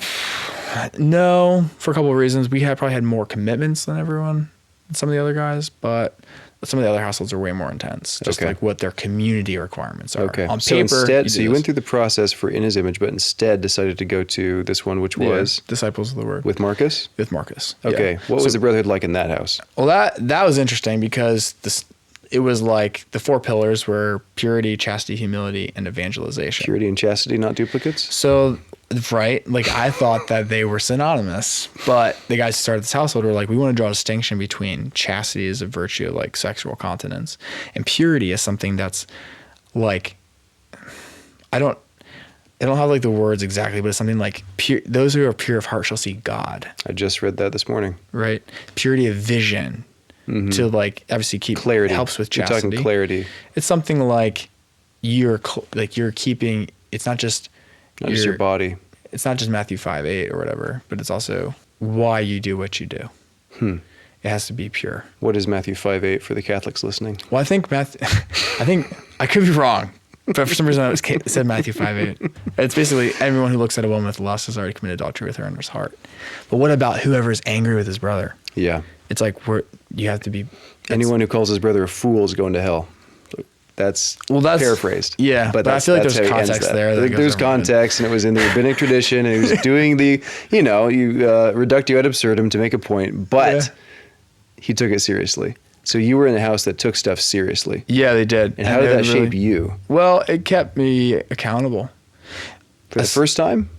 for a couple of reasons. We probably had more commitments than everyone than some of the other guys, but some of the other households are way more intense. Just Okay. like what their community requirements are. Okay. On So paper, instead, do you this. went through the process for In His Image, but instead decided to go to this one, which was Disciples of the Word with Marcus. with Marcus. Okay. Yeah. What So- was the Brotherhood like in that house? Well, that was interesting because it was like the 4 pillars were purity, chastity, humility, and evangelization. Purity and chastity, not duplicates? So, right, like I thought that they were synonymous, but the guys who started this household were like, we want to draw a distinction between chastity as a virtue, like sexual continence, and purity as something that's like, I don't have like the words exactly, but it's something like pure. Those who are pure of heart shall see God. I just read that this morning. Right, purity of vision. To like obviously keep Clarity. helps with You're chastity. talking clarity. It's something like you're keeping. It's not just Not just your body. It's not just Matthew 5:8 or whatever, but it's also why you do what you do. It has to be pure. What is Matthew 5:8 for the Catholics listening? Well, I think I could be wrong, but for some reason it said Matthew 5:8. It's basically everyone who looks at a woman with lust has already committed adultery with her in his heart. But what about whoever is angry with his brother? Yeah. It's like you have to be. Anyone who calls his brother a fool is going to hell. That's paraphrased. Yeah, but I feel like that's there's how he ends context that. there. That There's goes over context, and it was in the rabbinic tradition, and he was doing the, you reductio ad absurdum to make a point, but he took it seriously. So you were in a house that took stuff seriously. Yeah, they did. And how did that shape you? Well, it kept me accountable. For the first time?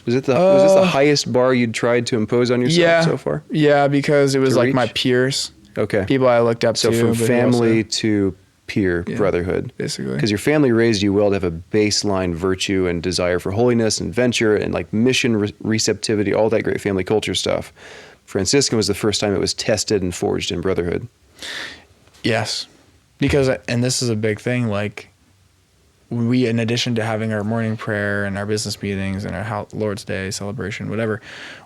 Was this the highest bar you'd tried to impose on yourself so far? Yeah, because it was To like reach? my peers, Okay. people I looked up So to. from but family also- to peer brotherhood. basically. Because your family raised you well to have a baseline virtue and desire for holiness and venture and like mission receptivity, all that great family culture stuff. Franciscan was the first time it was tested and forged in brotherhood. Yes, because and this is a big thing. Like we, in addition to having our morning prayer and our business meetings and our Lord's Day celebration, whatever,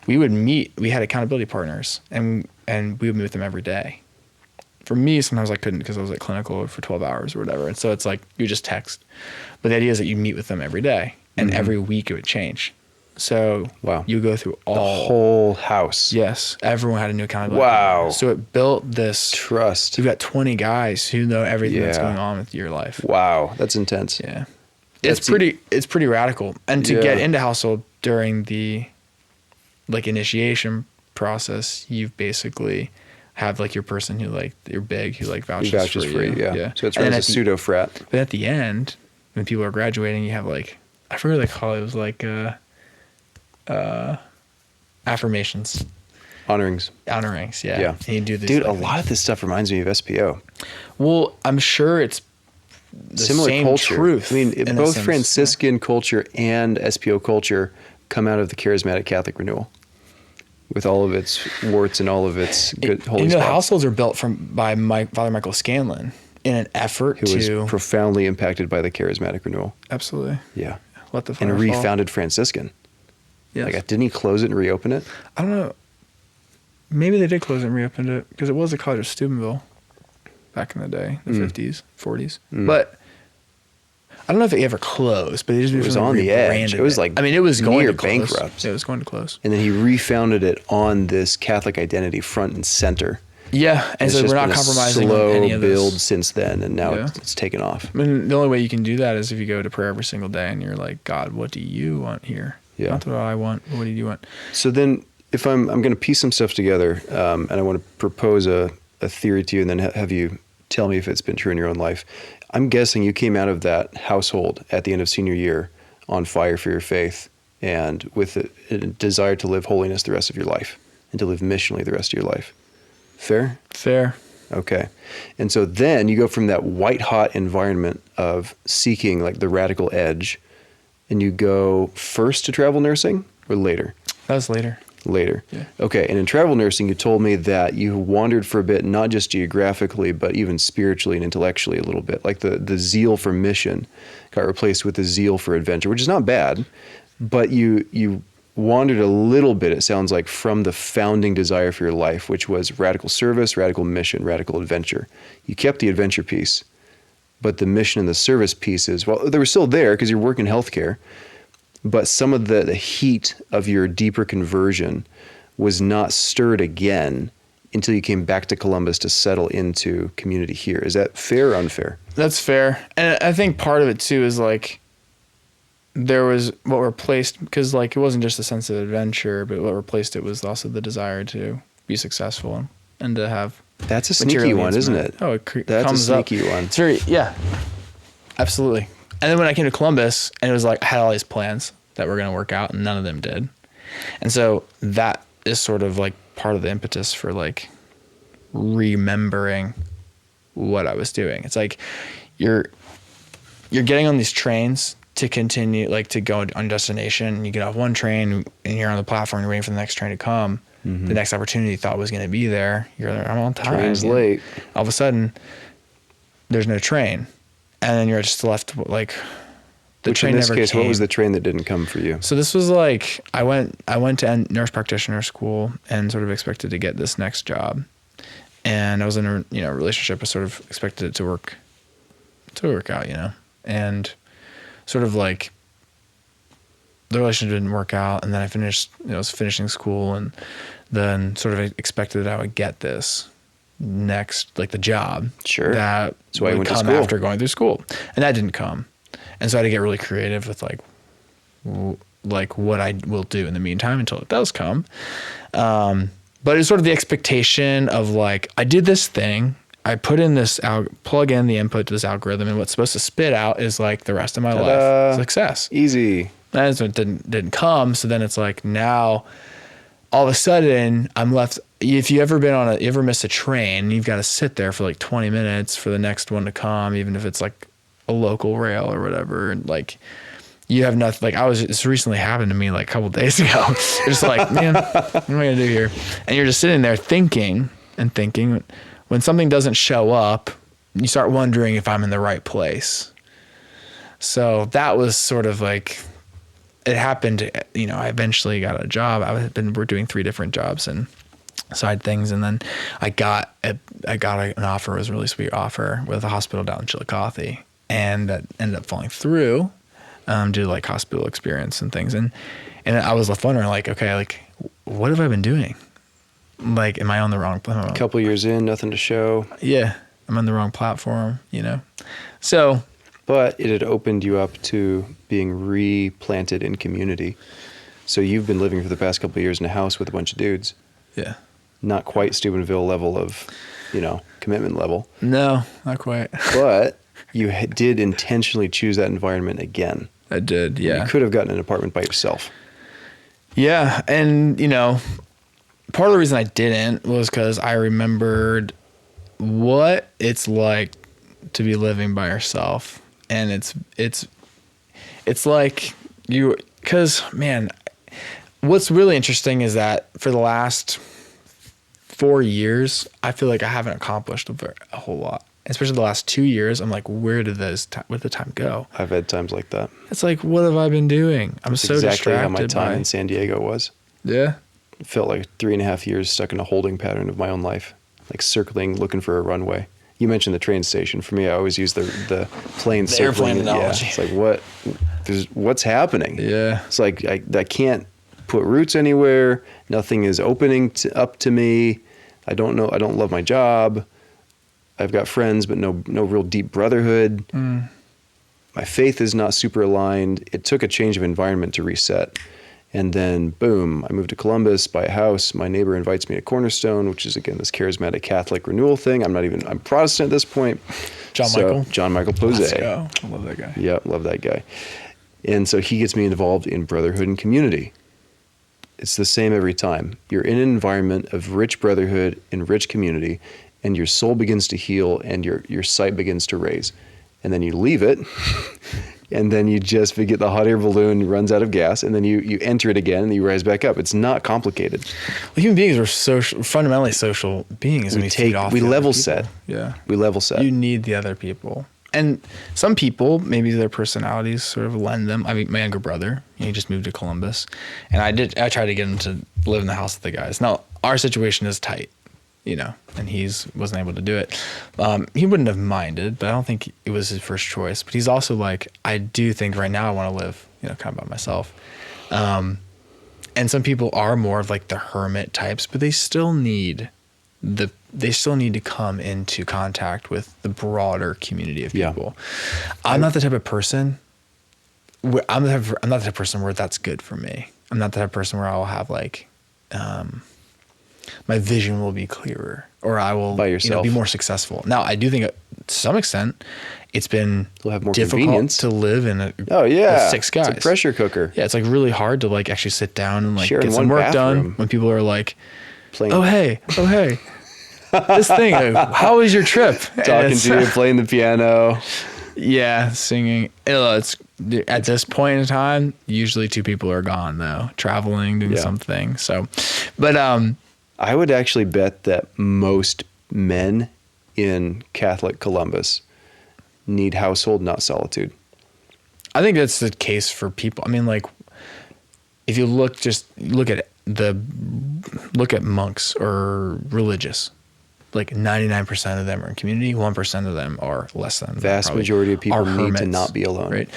we would meet. We had accountability partners, and we would meet with them every day. For me, sometimes I couldn't because I was at clinical for 12 hours or whatever, and so it's like you just text. But the idea is that you meet with them every day, and every week it would change. So you go through The whole house. Yes, everyone had a new accountability. Wow. So it built this Trust. You've got 20 guys who know everything that's going on with your life. Wow. That's intense. Yeah. That's It's pretty radical. And to Yeah. get into household during the like initiation process, you basically have like your person who like you're big who like vouches for you. Yeah. So it's And run then as a pseudo frat. But at the end, when people are graduating, you have like I forget what they call it. It was like affirmations. Honorings. Honorings, yeah. Yeah. And you do this. Dude, a like, lot of this stuff reminds me of SPO. Well, I'm sure it's the Similar same culture. truth. I mean, in a both sense. Franciscan culture and SPO culture come out of the charismatic Catholic renewal, with all of its warts and all of its good holy the spots. households are built by Father Michael Scanlon in an effort Who to was profoundly impacted by the charismatic renewal. absolutely Yeah. let the fire And fall. refounded Franciscan. Yes. Like, didn't he close it and reopen it? I don't know. Maybe they did close it and reopened it because it was a college of Steubenville back in the day, the 50s, 40s. But I don't know if it ever closed, but they just It was on the edge. rebranded It was like I mean, it was going near to close. bankrupt. Yeah, it was going to close. And then he refounded it on this Catholic identity front and center. Yeah, and It's so just we're not been a compromising slow on any of this. build since then, and now Yeah. it's taken off. I mean, the only way you can do that is if you go to prayer every single day and you're like, God, what do you want here? Yeah. Not what I want. What do you want? So then, if I'm going to piece some stuff together, and I want to propose a theory to you, and then have you tell me if it's been true in your own life. I'm guessing you came out of that household at the end of senior year on fire for your faith and with a desire to live holiness the rest of your life and to live missionally the rest of your life. Fair? Fair. Okay. And so then you go from that white hot environment of seeking like the radical edge, and you go first to travel nursing or later? That was later. Later. Yeah. Okay. And in travel nursing, you told me that you wandered for a bit, not just geographically, but even spiritually and intellectually a little bit. Like the zeal for mission got replaced with the zeal for adventure, which is not bad, but you wandered a little bit, it sounds like, from the founding desire for your life, which was radical service, radical mission, radical adventure. You kept the adventure piece, but the mission and the service pieces, well, they were still there because you're working healthcare, but some of the heat of your deeper conversion was not stirred again until you came back to Columbus to settle into community here. Is that fair or unfair? That's fair. And I think part of it too is like there was what replaced, because like it wasn't just a sense of adventure, but what replaced it was also the desire to be successful and to have. That's a sneaky one, isn't it? Oh, that's comes a sneaky up. one. It's very, yeah, absolutely. And then when I came to Columbus, and it was like I had all these plans that were going to work out, and none of them did. And so that is sort of like part of the impetus for like remembering what I was doing. It's like you're getting on these trains to continue, like to go on destination. You get off one train and you're on the platform, you're waiting for the next train to come. Mm-hmm. The next opportunity you thought was going to be there. You're there, I'm on time. Train's late. All of a sudden, there's no train. And then you're just left like the train never came. In this case, what was the train that didn't come for you? So this was like, I went to nurse practitioner school and sort of expected to get this next job. And I was in a relationship. I sort of expected it to work out, and sort of like the relationship didn't work out. And then I was finishing school, and then sort of expected that I would get this next, like the job. Sure. That would come after going through school. And that didn't come. And so I had to get really creative with like what I will do in the meantime until it does come. But it's sort of the expectation of like, I did this thing, I put in this, plug in the input to this algorithm, and what's supposed to spit out is like the rest of my life. Success. Easy. And so it didn't come. So then it's like now all of a sudden I'm left. If you ever miss a train, you've got to sit there for like 20 minutes for the next one to come, even if it's like a local rail or whatever. And like, you have nothing. Like this recently happened to me like a couple of days ago. You're just like, man, what am I gonna do here? And you're just sitting there thinking. When something doesn't show up, you start wondering if I'm in the right place. So that was sort of like, it happened. I eventually got a job. We're doing 3 different jobs and side things, and then I got an offer. It was a really sweet offer with a hospital down in Chillicothe, and that ended up falling through. Due to like hospital experience and things. And I was left wondering like, okay, like what have I been doing? Like, am I on the wrong platform? A couple years in, nothing to show. Yeah. I'm on the wrong platform, So. But it had opened you up to being replanted in community. So you've been living for the past couple of years in a house with a bunch of dudes. Yeah. Not quite Steubenville level of, commitment level. No, not quite. But you did intentionally choose that environment again. I did, yeah. You could have gotten an apartment by yourself. Yeah, and part of the reason I didn't was because I remembered what it's like to be living by yourself, and it's like because man, what's really interesting is that for the last 4 years, I feel like I haven't accomplished a whole lot. Especially the last 2 years, I'm like, where'd the time go? I've had times like that. It's like, what have I been doing? That's so exactly distracted. How my time in San Diego was. Yeah. It felt like 3.5 years stuck in a holding pattern of my own life, like circling, looking for a runway. You mentioned the train station. For me, I always use the plane circling. Airplane analogy. Yeah, it's like what's happening? Yeah. It's like I can't put roots anywhere. Nothing is opening up to me. I don't know. I don't love my job. I've got friends, but no real deep brotherhood. Mm. My faith is not super aligned. It took a change of environment to reset. And then, boom, I moved to Columbus, buy a house. My neighbor invites me to Cornerstone, which is, again, this charismatic Catholic renewal thing. I'm Protestant at this point. John Michael Pose. Let's go. I love that guy. Yeah, love that guy. And so he gets me involved in brotherhood and community. It's the same every time. You're in an environment of rich brotherhood and rich community, and your soul begins to heal and your sight begins to raise. And then you leave it, and then you just get the hot air balloon runs out of gas, and then you enter it again and you rise back up. It's not complicated. Well, human beings are fundamentally social beings. We level set. Yeah. We level set. You need the other people. And some people, maybe their personalities sort of lend them. I mean, my younger brother, he just moved to Columbus, and I tried to get him to live in the house with the guys. Now, our situation is tight, and wasn't able to do it. He wouldn't have minded, but I don't think it was his first choice. But he's also like, I do think right now I want to live, kind of by myself. And some people are more of like the hermit types, but they still need they still need to come into contact with the broader community of Yeah. people. I'm not the type of person. I'm not the type of person where that's good for me. I'm not the type of person where I'll have like, my vision will be clearer, or I will By yourself. be more successful. Now, I do think to some extent it's been You'll have more difficult convenience. to live in Oh with yeah, 6 guys. It's a pressure cooker. Yeah, it's like really hard to like actually sit down and like Sharing get some one work done bathroom. when people are like, Playing, oh hey, this thing, how was your trip? And talking it's- to you, playing the piano. yeah, singing. It's at this point in time, usually 2 people are gone though, traveling, doing Yeah. something. So, but I would actually bet that most men in Catholic Columbus need household, not solitude. I think that's the case for people. I mean, like, if you look at monks or religious, like 99% of them are in community, 1% of them are less than. Vast probably, majority of people are need to hermits, not be alone. Right.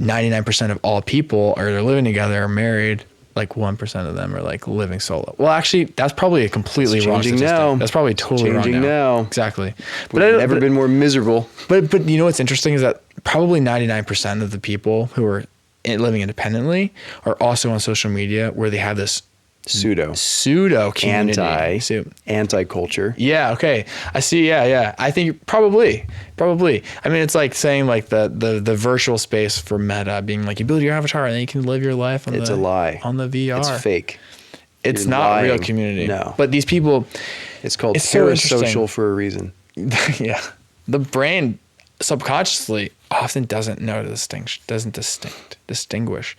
99% of all people are either living together or married. Like 1% of them are like living solo. Well, actually, that's probably a completely It's wrong changing statistic. now. That's probably totally wrong Changing now. Exactly. We've never been more miserable. But you know what's interesting is that probably 99% of the people who are living independently are also on social media where they have this pseudo community. Anti-culture. Yeah. Okay. I see. Yeah. I think probably. I mean, it's like saying like the virtual space for Meta being like you build your avatar and then you can live your life on It's a lie. on the VR. It's fake. It's You're not real lying. community. No. But these people, It's called It's so interesting. parasocial for a reason. yeah, the brain subconsciously often doesn't distinguish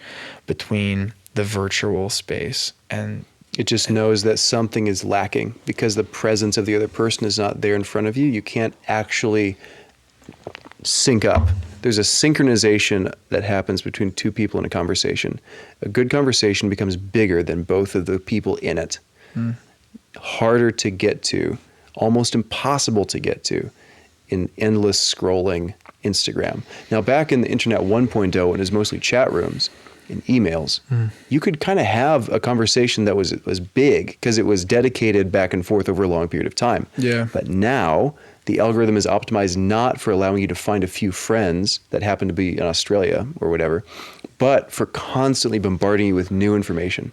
between the virtual space and It just knows that something is lacking because the presence of the other person is not there in front of you. You can't actually sync up. There's a synchronization that happens between 2 people in a conversation. A good conversation becomes bigger than both of the people in it. Harder to get to, almost impossible to get to in endless scrolling Instagram. Now, back in the internet 1.0, when it was mostly chat rooms and emails, you could kind of have a conversation that was big because it was dedicated back and forth over a long period of time. Yeah. But now the algorithm is optimized not for allowing you to find a few friends that happen to be in Australia or whatever, but for constantly bombarding you with new information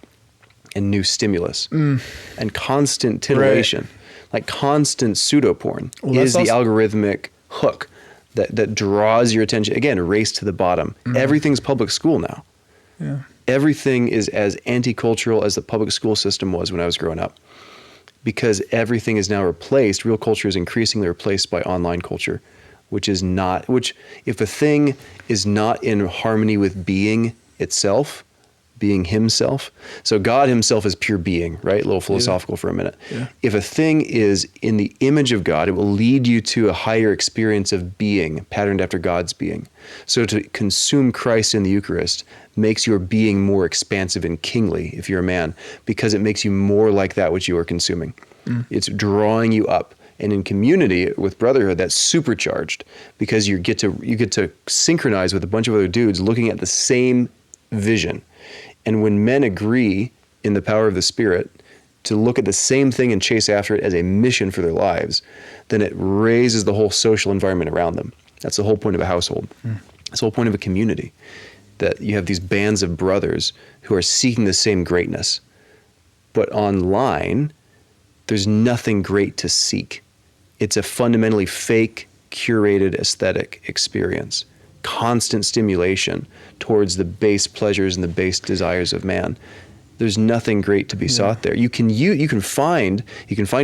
and new stimulus and constant titillation, like constant pseudo porn is the algorithmic hook that draws your attention. Again, a race to the bottom. Everything's public school now. yeah. Everything is as anti-cultural as the public school system was when I was growing up, because everything is now replaced. Real culture is increasingly replaced by online culture, which if a thing is not in harmony with being itself, being himself. So God himself is pure being, right? A little philosophical for a minute. Yeah. If a thing is in the image of God, it will lead you to a higher experience of being, patterned after God's being. So to consume Christ in the Eucharist makes your being more expansive and kingly if you're a man, because it makes you more like that which you are consuming. It's drawing you up. And in community with Brotherhood, that's supercharged because you get to synchronize with a bunch of other dudes looking at the same vision. And when men agree in the power of the Spirit to look at the same thing and chase after it as a mission for their lives, then it raises the whole social environment around them. That's the whole point of a household. That's the whole point of a community, that you have these bands of brothers who are seeking the same greatness. But online, there's nothing great to seek. It's a fundamentally fake, curated aesthetic experience. Constant stimulation towards the base pleasures and the base desires of man. There's nothing great to be sought there. You can find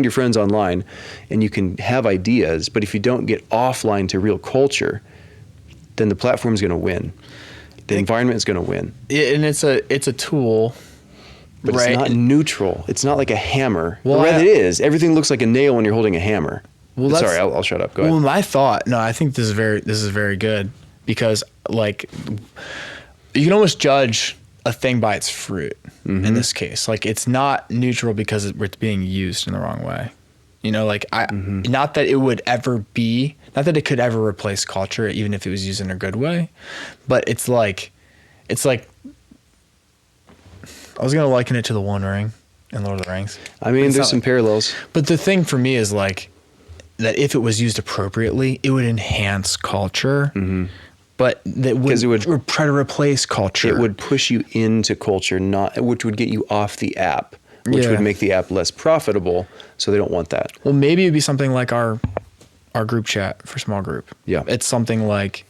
your friends online and you can have ideas, but if you don't get offline to real culture, then the platform's going to win. The environment is going to win. And it's a tool, But right? it's not neutral. It's not like a hammer. Well, Or rather, it is. Everything looks like a nail when you're holding a hammer. Well, Sorry, I'll shut up. Go ahead. Well, my thought, no, I think this is very good, because like you can almost judge a thing by its fruit in this case. Like it's not neutral because it's being used in the wrong way. You know, like not that it would ever be, not that it could ever replace culture, even if it was used in a good way, but it's like I was going to liken it to the One Ring, in Lord of the Rings. I mean, It's there's not some like- parallels. But the thing for me is like that if it was used appropriately, it would enhance culture. But that 'Cause it would- try to replace culture. It would push you into culture, which would get you off the app, which Yeah. would make the app less profitable. So they don't want that. Well, maybe it'd be something like our group chat for small group. Yeah. It's something like,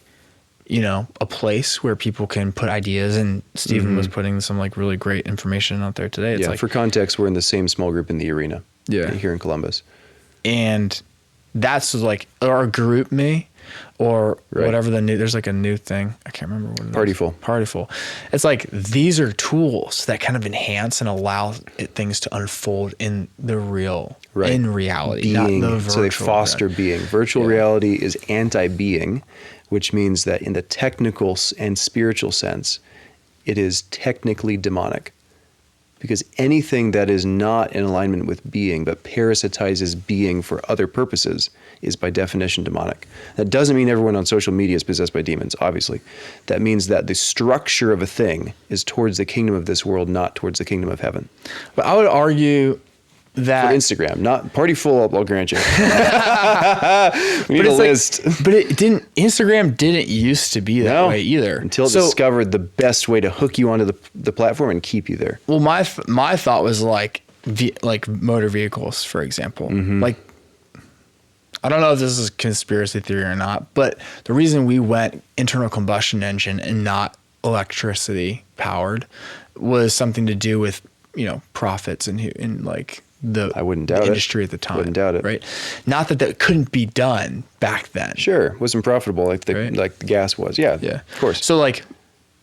a place where people can put ideas, and Stephen was putting some like really great information out there today. It's Yeah. like, For context, we're in the same small group in the arena. Yeah. Here in Columbus. and that's like our group me or Right. whatever there's like a new thing. I can't remember what it is. Partyful. It's like, these are tools that kind of enhance and allow things to unfold in the real, Right. in reality, not the Being. virtual. So they foster being. Virtual Yeah. reality is anti-being, which means that in the technical and spiritual sense, it is technically demonic. Because anything that is not in alignment with being, but parasitizes being for other purposes, is by definition demonic. That doesn't mean everyone on social media is possessed by demons, obviously. That means that the structure of a thing is towards the kingdom of this world, not towards the kingdom of heaven. But I would argue For that Instagram, not party full, I'll grant you. We need a it's like- list. but Instagram didn't used to be that way either. Until it So- discovered the best way to hook you onto the platform and keep you there. Well, my thought was like motor vehicles, for example. Like, I don't know if this is conspiracy theory or not, but the reason we went internal combustion engine and not electricity powered was something to do with profits and like I wouldn't doubt it. industry at the time. Wouldn't doubt it. Right? Not that couldn't be done back then. Sure, wasn't profitable like the Right. gas was. Yeah, Yeah, of course. So like,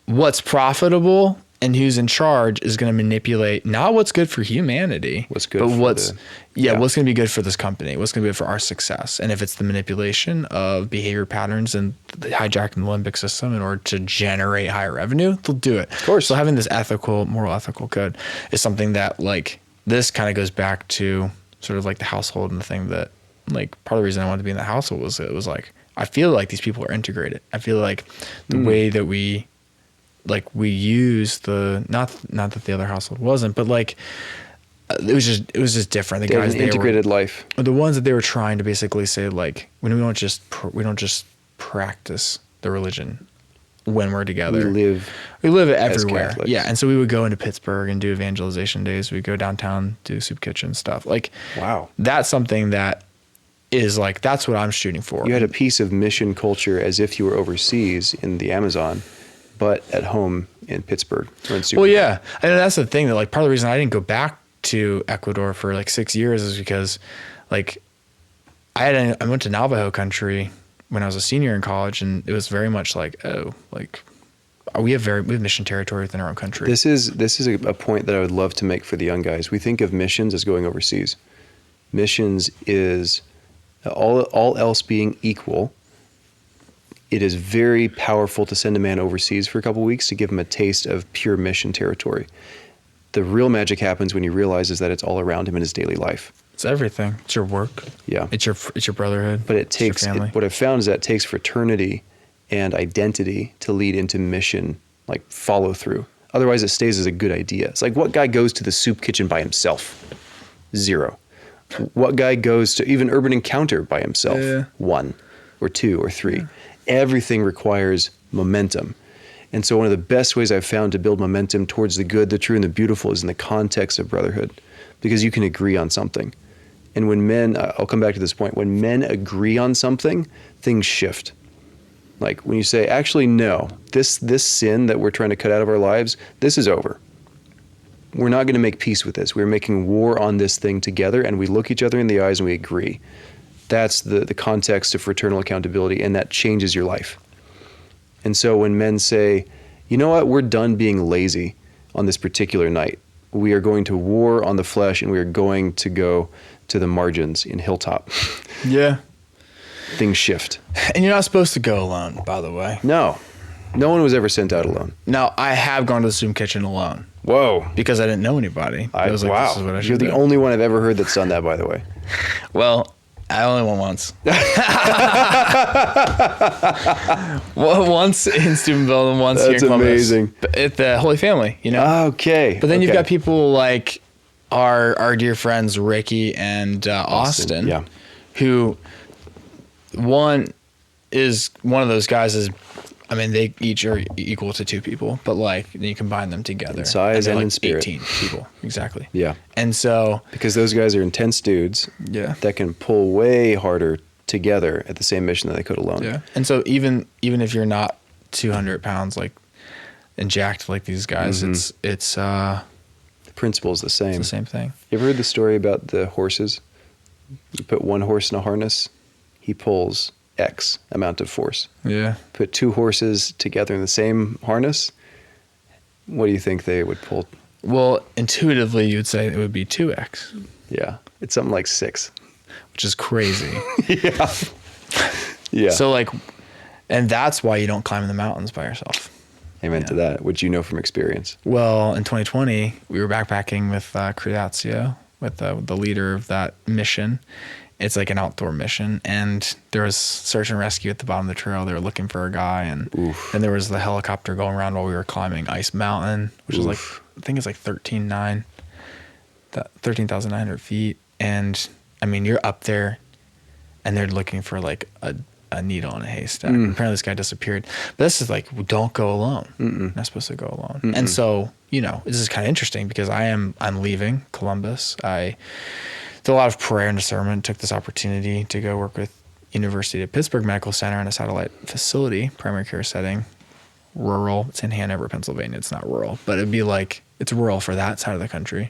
what's profitable and who's in charge is going to manipulate not what's good for humanity, What's good but for what's the- what's going to be good for this company, what's going to be good for our success. And if it's the manipulation of behavior patterns and the hijacking the limbic system in order to generate higher revenue, they'll do it. Of course. So having this moral ethical code is something that like this kind of goes back to sort of like the household and the thing that like part of the reason I wanted to be in the household was it was like I feel like these people are integrated. I feel like the way that we use the not that the other household wasn't, but like it was just different. The They have guys an they integrated life. were the ones that they were trying to basically say like we don't just practice the religion when we're together. We live it everywhere. Catholics. Yeah, and so we would go into Pittsburgh and do evangelization days. We'd go downtown, do soup kitchen stuff. Like Wow. that's something that is like that's what I'm shooting for. You had a piece of mission culture as if you were overseas in the Amazon, but at home in Pittsburgh or in Super. Well, yeah, and that's the thing that like part of the reason I didn't go back to Ecuador for like 6 years is because like I went to Navajo country when I was a senior in college, and it was very much like we have mission territory within our own country. This is a point that I would love to make for the young guys. We think of missions as going overseas. Missions is all else being equal. It is very powerful to send a man overseas for a couple weeks to give him a taste of pure mission territory. The real magic happens when he realizes that it's all around him in his daily life. It's everything. It's your work. Yeah. It's your brotherhood. But It's your family. what I've found is that it takes fraternity and identity to lead into mission, like follow through. Otherwise, it stays as a good idea. It's like, what guy goes to the soup kitchen by himself? 0. What guy goes to even Urban Encounter by himself? Yeah. 1 or 2 or 3. Everything requires momentum. And so one of the best ways I've found to build momentum towards the good, the true, and the beautiful is in the context of brotherhood, because you can agree on something. And when men, I'll come back to this point, when men agree on something, things shift. Like when you say, actually, no, this sin that we're trying to cut out of our lives, this is over. We're not going to make peace with this. We're making war on this thing together, and we look each other in the eyes and we agree. That's the context of fraternal accountability, and that changes your life. And so when men say, you know what, we're done being lazy on this particular night. We are going to war on the flesh, and we are going to go to the margins in Hilltop. Yeah. Things shift. And you're not supposed to go alone, by the way. No one was ever sent out alone. Now, I have gone to the soup kitchen alone Whoa. because I didn't know anybody. I was like, wow. this is what I should You're the do. only one I've ever heard that's done that, by the way. Well, I only went once. Well, once in Steubenville and once here in That's Columbus. amazing. But at the Holy Family, you know? Okay. But then you've okay. got people like our dear friends Ricky and Austin, Yeah. who one of those guys is, I mean, they each are equal to 2 people, but like you combine them together In size they're and like in spirit. 18 people. Exactly. Yeah. And so, Because those guys are intense dudes yeah. that can pull way harder together at the same mission than they could alone. Yeah. And so even if you're not 200 pounds, like, and jacked like these guys, it's The principle is the same. the same thing. You ever heard the story about the horses? You put one horse in a harness, he pulls X amount of force. Yeah. Put 2 horses together in the same harness, what do you think they would pull? Well, intuitively, you'd say it would be 2x, Yeah. It's something like 6. which is crazy. Yeah. Yeah. So like, and that's why you don't climb the mountains by yourself. Amen to that, which you know from experience. Well, in 2020, we were backpacking with Creatio, with the leader of that mission. It's like an outdoor mission, and there was search and rescue at the bottom of the trail. They were looking for a guy, and then there was the helicopter going around while we were climbing Ice Mountain, which is like, I think it's like 13,900 feet. And I mean, you're up there, and they're looking for like a needle in a haystack. Apparently this guy disappeared. But this is like, don't go alone. You're not supposed to go alone. And so, you know, this is kind of interesting because I'm leaving Columbus. I did a lot of prayer and discernment, took this opportunity to go work with University of Pittsburgh Medical Center in a satellite facility, primary care setting, rural. It's in Hanover, Pennsylvania. It's not rural, but it'd be like, it's rural for that side of the country.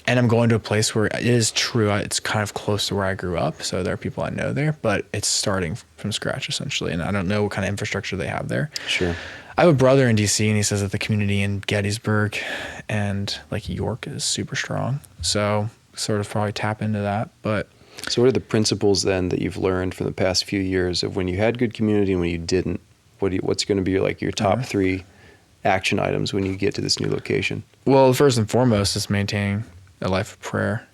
And I'm going to a place where it is true. It's kind of close to where I grew up. So there are people I know there, but it's starting from scratch essentially. And I don't know what kind of infrastructure they have there. Sure. I have a brother in DC, and he says that the community in Gettysburg and like York is super strong. So sort of probably tap into that. But So what are the principles then that you've learned from the past few years of when you had good community and when you didn't? What's going to be like your top 3 action items when you get to this new location? well, first and foremost is maintaining a life of prayer.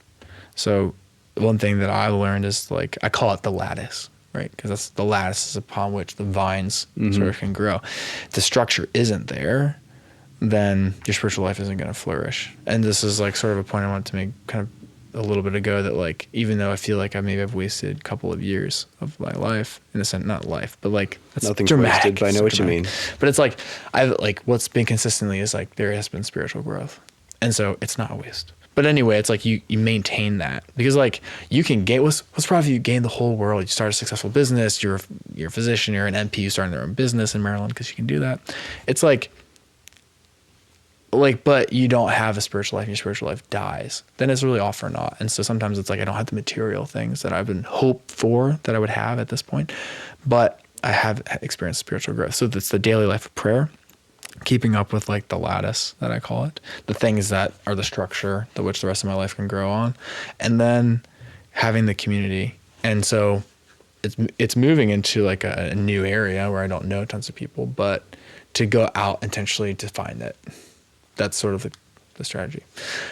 So one thing that I learned is like, I call it the lattice, right? Because that's the lattice upon which the vines sort of can grow. If the structure isn't there, then your spiritual life isn't going to flourish. And this is like sort of a point I wanted to make kind of a little bit ago, that like, even though I feel like I've wasted a couple of years of my life, in a sense, not life, but like, that's Nothing's dramatic. wasted, but I know what you mean. But it's like, I've like, what's been consistently is like, there has been spiritual growth. And so it's not a waste. But anyway, it's like you maintain that, because like you can gain, what's probably if you gain the whole world, you start a successful business, you're a physician, you're an MP, you starting their own business in Maryland because you can do that. It's like, but you don't have a spiritual life and your spiritual life dies, then it's really all for naught. And so sometimes it's like, I don't have the material things that I've been hoped for that I would have at this point, but I have experienced spiritual growth. So that's the daily life of prayer, keeping up with like the lattice that I call it, the things that are the structure that which the rest of my life can grow on, and then having the community. And so it's moving into like a new area where I don't know tons of people, but to go out intentionally to find it. That's sort of the strategy.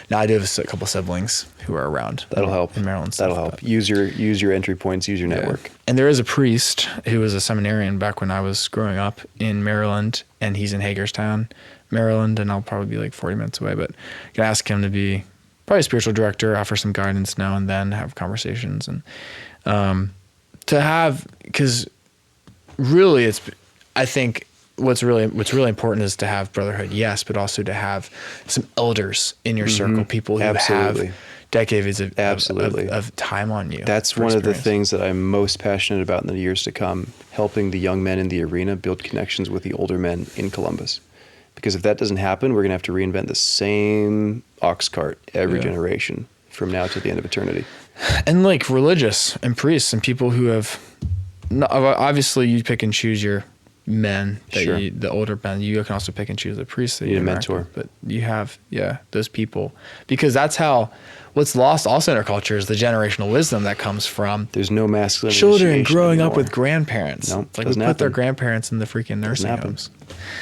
Now I do have a couple siblings who are around. That'll help. In Maryland. That'll help. Use your entry points, use your network. And there is a priest who was a seminarian back when I was growing up in Maryland, and he's in Hagerstown, Maryland, and I'll probably be like 40 minutes away, but I can ask him to be probably a spiritual director, offer some guidance now and then, have conversations, and to have, because really I think what's really important is to have brotherhood, yes, but also to have some elders in your circle, people who have decades of time on you. That's one of the things that I'm most passionate about in the years to come, helping the young men in the arena build connections with the older men in Columbus. Because if that doesn't happen, we're going to have to reinvent the same ox cart every generation from now to the end of eternity. And like religious and priests and people who have, obviously you pick and choose your men, that the older men. You can also pick and choose the priests that you need a mentor, but you have those people, because that's how what's lost also in our culture is the generational wisdom that comes from there's no masculine children growing up with grandparents. No, it's like we put their grandparents in the freaking nursing homes.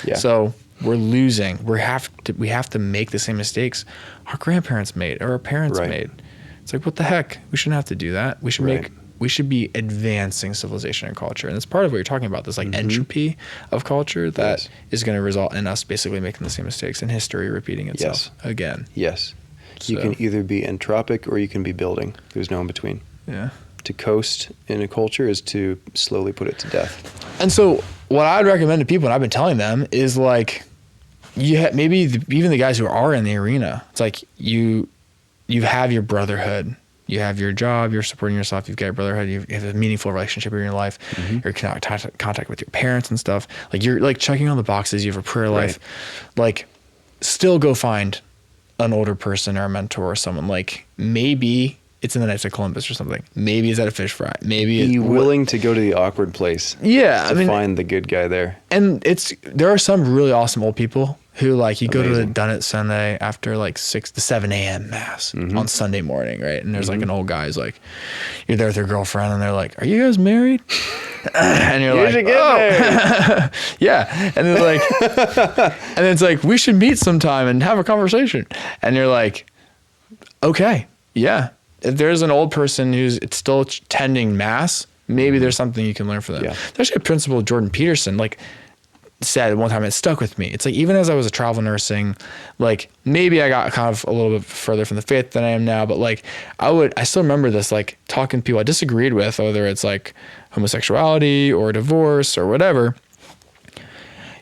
Yeah. So we're losing. We have to make the same mistakes our grandparents made or our parents made. It's like, what the heck? We shouldn't have to do that. We should make we should be advancing civilization and culture. And it's part of what you're talking about, this like entropy of culture that is going to result in us basically making the same mistakes and history repeating itself again. Yes. You can either be entropic or you can be building. There's no in between. Yeah. To coast in a culture is to slowly put it to death. And so what I'd recommend to people, and I've been telling them, is like, maybe even the guys who are in the arena, it's like you have your brotherhood, you have your job, you're supporting yourself, you've got your brotherhood, you have a meaningful relationship in your life, you're in contact with your parents and stuff. Like you're like checking all the boxes, you have a prayer life. Like still go find an older person or a mentor or someone. Like maybe it's in the Knights of Columbus or something. Maybe it's at a fish fry. Maybe be willing to go to the awkward place. Yeah, to find the good guy there. And there are some really awesome old people who like you go to the Dunnet Sunday after like 6 to 7 a.m. mass on Sunday morning, right? And there's like an old guy who's like, you're there with your girlfriend, and they're like, "Are you guys married?" And you're like, "Oh, yeah." And they're like, and then it's like, "We should meet sometime and have a conversation." And you're like, "Okay, yeah." If there's an old person who's still attending mass, maybe there's something you can learn from them. Yeah. There's actually a principle Jordan Peterson said one time, it stuck with me. It's like, even as I was a travel nursing, like maybe I got kind of a little bit further from the faith than I am now, but like I still remember this, like talking to people I disagreed with, whether it's like homosexuality or divorce or whatever,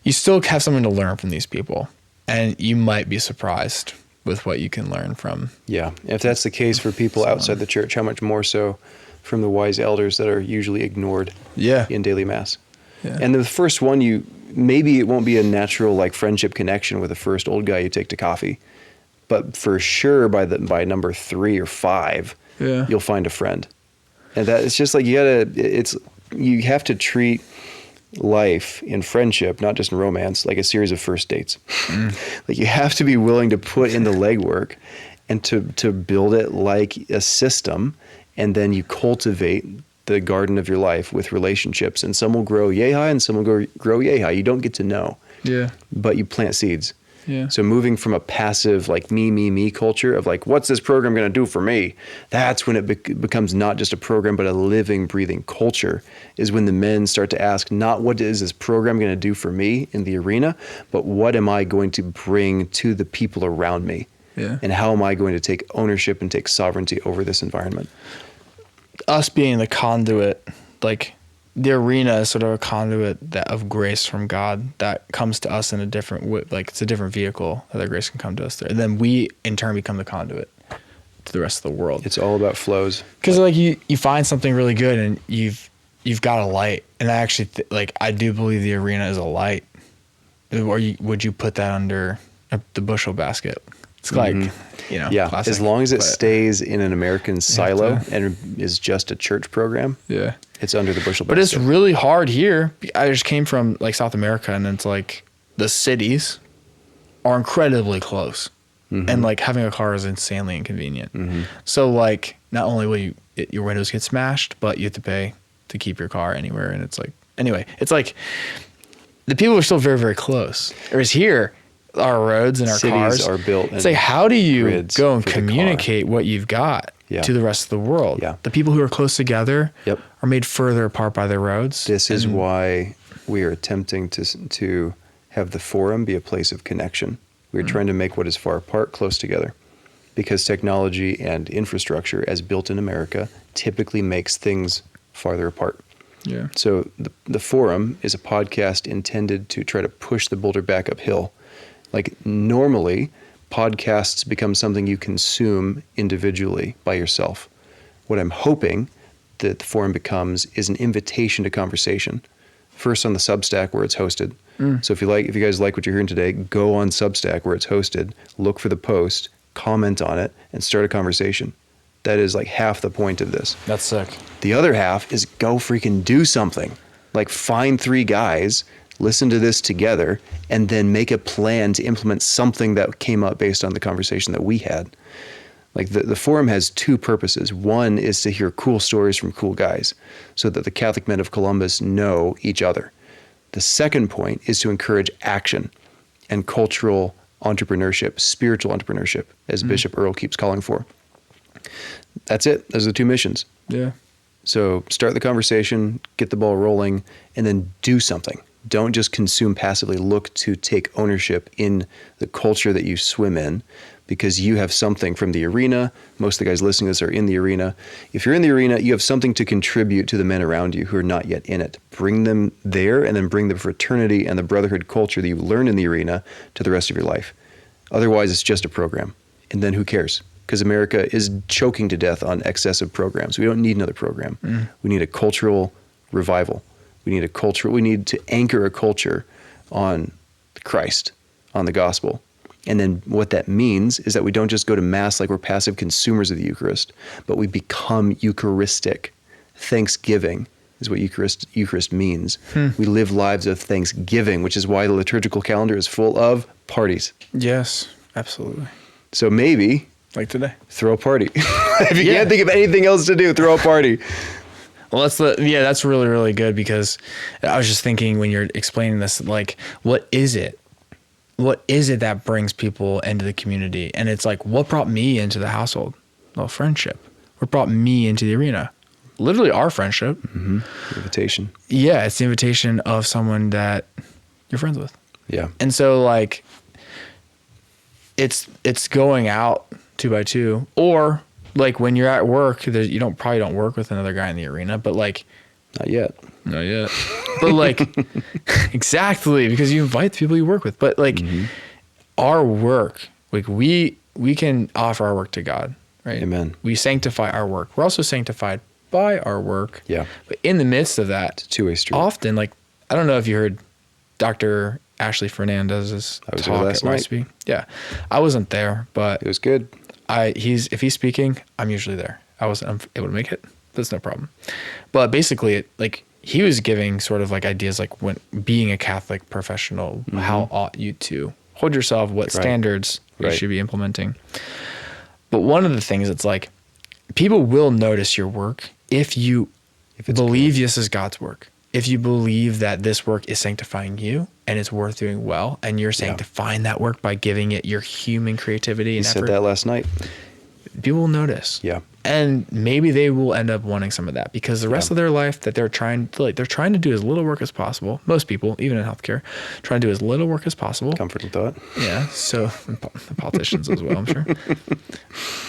you still have something to learn from these people, and you might be surprised with what you can learn from. Yeah. If that's the case for people outside the church, how much more so from the wise elders that are usually ignored in daily mass. Yeah. And the first one, maybe it won't be a natural like friendship connection with the first old guy you take to coffee, but for sure by number 3 or 5, you'll find a friend. And that it's just like you have to treat life in friendship, not just in romance, like a series of first dates. Like you have to be willing to put in the legwork and to build it like a system, and then you cultivate the garden of your life with relationships, and some will grow yay high and some will grow yay high. You don't get to know, but you plant seeds. Yeah. So moving from a passive like me culture of like, what's this program going to do for me? That's when it becomes not just a program, but a living, breathing culture, is when the men start to ask, not what is this program going to do for me in the arena, but what am I going to bring to the people around me? Yeah. And how am I going to take ownership and take sovereignty over this environment? Us being the conduit, like the arena is sort of a conduit of grace from God that comes to us in a different way. Like it's a different vehicle that grace can come to us through. And then we in turn become the conduit to the rest of the world. It's all about flows. Because like you find something really good and you've got a light. And I actually I do believe the arena is a light. Or would you put that under the bushel basket? It's like, classic, as long as it stays in an American silo and is just a church program, it's under the bushel basket. But it's really hard here. I just came from like South America, and it's like the cities are incredibly close, and like having a car is insanely inconvenient. So like not only will your windows get smashed, but you have to pay to keep your car anywhere. And it's like, anyway, it's like the people are still very, very close. Whereas here, our roads and our cities cars are built. It's like, how do you go and communicate what you've got to the rest of the world? Yeah. The people who are close together are made further apart by the roads. This is why we are attempting to have the forum be a place of connection. We're trying to make what is far apart close together, because technology and infrastructure as built in America typically makes things farther apart. Yeah. So the forum is a podcast intended to try to push the boulder back uphill. Like normally, podcasts become something you consume individually by yourself. What I'm hoping that the forum becomes is an invitation to conversation. First on the Substack where it's hosted. So if you guys like what you're hearing today, go on Substack where it's hosted, look for the post, comment on it, and start a conversation. That is like half the point of this. That's sick. The other half is go freaking do something. Like find 3 guys, listen to this together, and then make a plan to implement something that came up based on the conversation that we had. Like the forum has 2 purposes. One is to hear cool stories from cool guys so that the Catholic men of Columbus know each other. The second point is to encourage action and cultural entrepreneurship, spiritual entrepreneurship, as Bishop Earl keeps calling for. That's it. Those are the 2 missions. Yeah. So start the conversation, get the ball rolling, and then do something. Don't just consume passively. Look to take ownership in the culture that you swim in, because you have something from the arena. Most of the guys listening to this are in the arena. If you're in the arena, you have something to contribute to the men around you who are not yet in it. Bring them there, and then bring the fraternity and the brotherhood culture that you learned in the arena to the rest of your life. Otherwise, it's just a program. And then who cares? Because America is choking to death on excessive programs. We don't need another program. We need a cultural revival. We need to anchor a culture on Christ, on the gospel. And then what that means is that we don't just go to Mass like we're passive consumers of the Eucharist, but we become Eucharistic. Thanksgiving is what Eucharist means. We live lives of thanksgiving, which is why the liturgical calendar is full of parties. Yes, absolutely. So maybe, like today, throw a party. If you can't think of anything else to do, throw a party. Well, that's really, really good, because I was just thinking when you're explaining this, like, what is it? What is it that brings people into the community? And it's like, what brought me into the household? Well, friendship. What brought me into the arena? Literally our friendship. Invitation. Yeah, it's the invitation of someone that you're friends with. Yeah. And so, like, it's going out 2 by 2, or like when you're at work, you probably don't work with another guy in the arena, but like, Not yet. but like, exactly, because you invite the people you work with. But like, our work, like we can offer our work to God, right? Amen. We sanctify our work. We're also sanctified by our work. Yeah. But in the midst of that, It's a two-way street. often, like, I don't know if you heard Dr. Ashley Fernandez's I was there talk last at night. YSB. Yeah, I wasn't there, but It was good. if he's speaking, I'm usually there. I'm able to make it. That's no problem. But basically, he was giving sort of like ideas like, when being a Catholic professional, how ought you to hold yourself, what standards you should be implementing. But one of the things, it's like, people will notice your work if you believe this is God's work. If you believe that this work is sanctifying you and it's worth doing well, and you're sanctifying that work by giving it your human creativity and effort. You said that last night. People will notice. Yeah. And maybe they will end up wanting some of that, because the rest of their life that they're trying to do as little work as possible. Most people, even in healthcare, trying to do as little work as possible. Comforting thought. Yeah. So the politicians as well, I'm sure.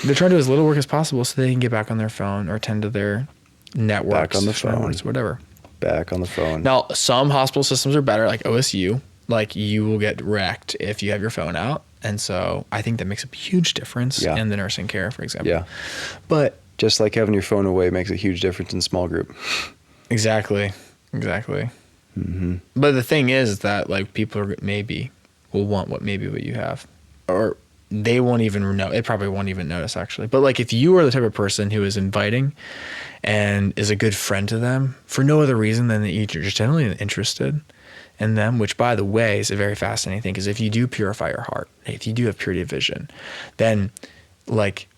They're trying to do as little work as possible so they can get back on their phone or attend to their networks. Back on the phone. Whatever. Back on the phone. Now, some hospital systems are better, like OSU. Like, you will get wrecked if you have your phone out. And so I think that makes a huge difference in the nursing care, for example. Yeah. But just like having your phone away makes a huge difference in small group. Exactly. But the thing is that, like, people will want what you have, or they won't even know. It probably won't even notice, actually. But like, if you are the type of person who is inviting and is a good friend to them for no other reason than that you're just generally interested in them, which, by the way, is a very fascinating thing, because if you do purify your heart, if you do have purity of vision, then, like,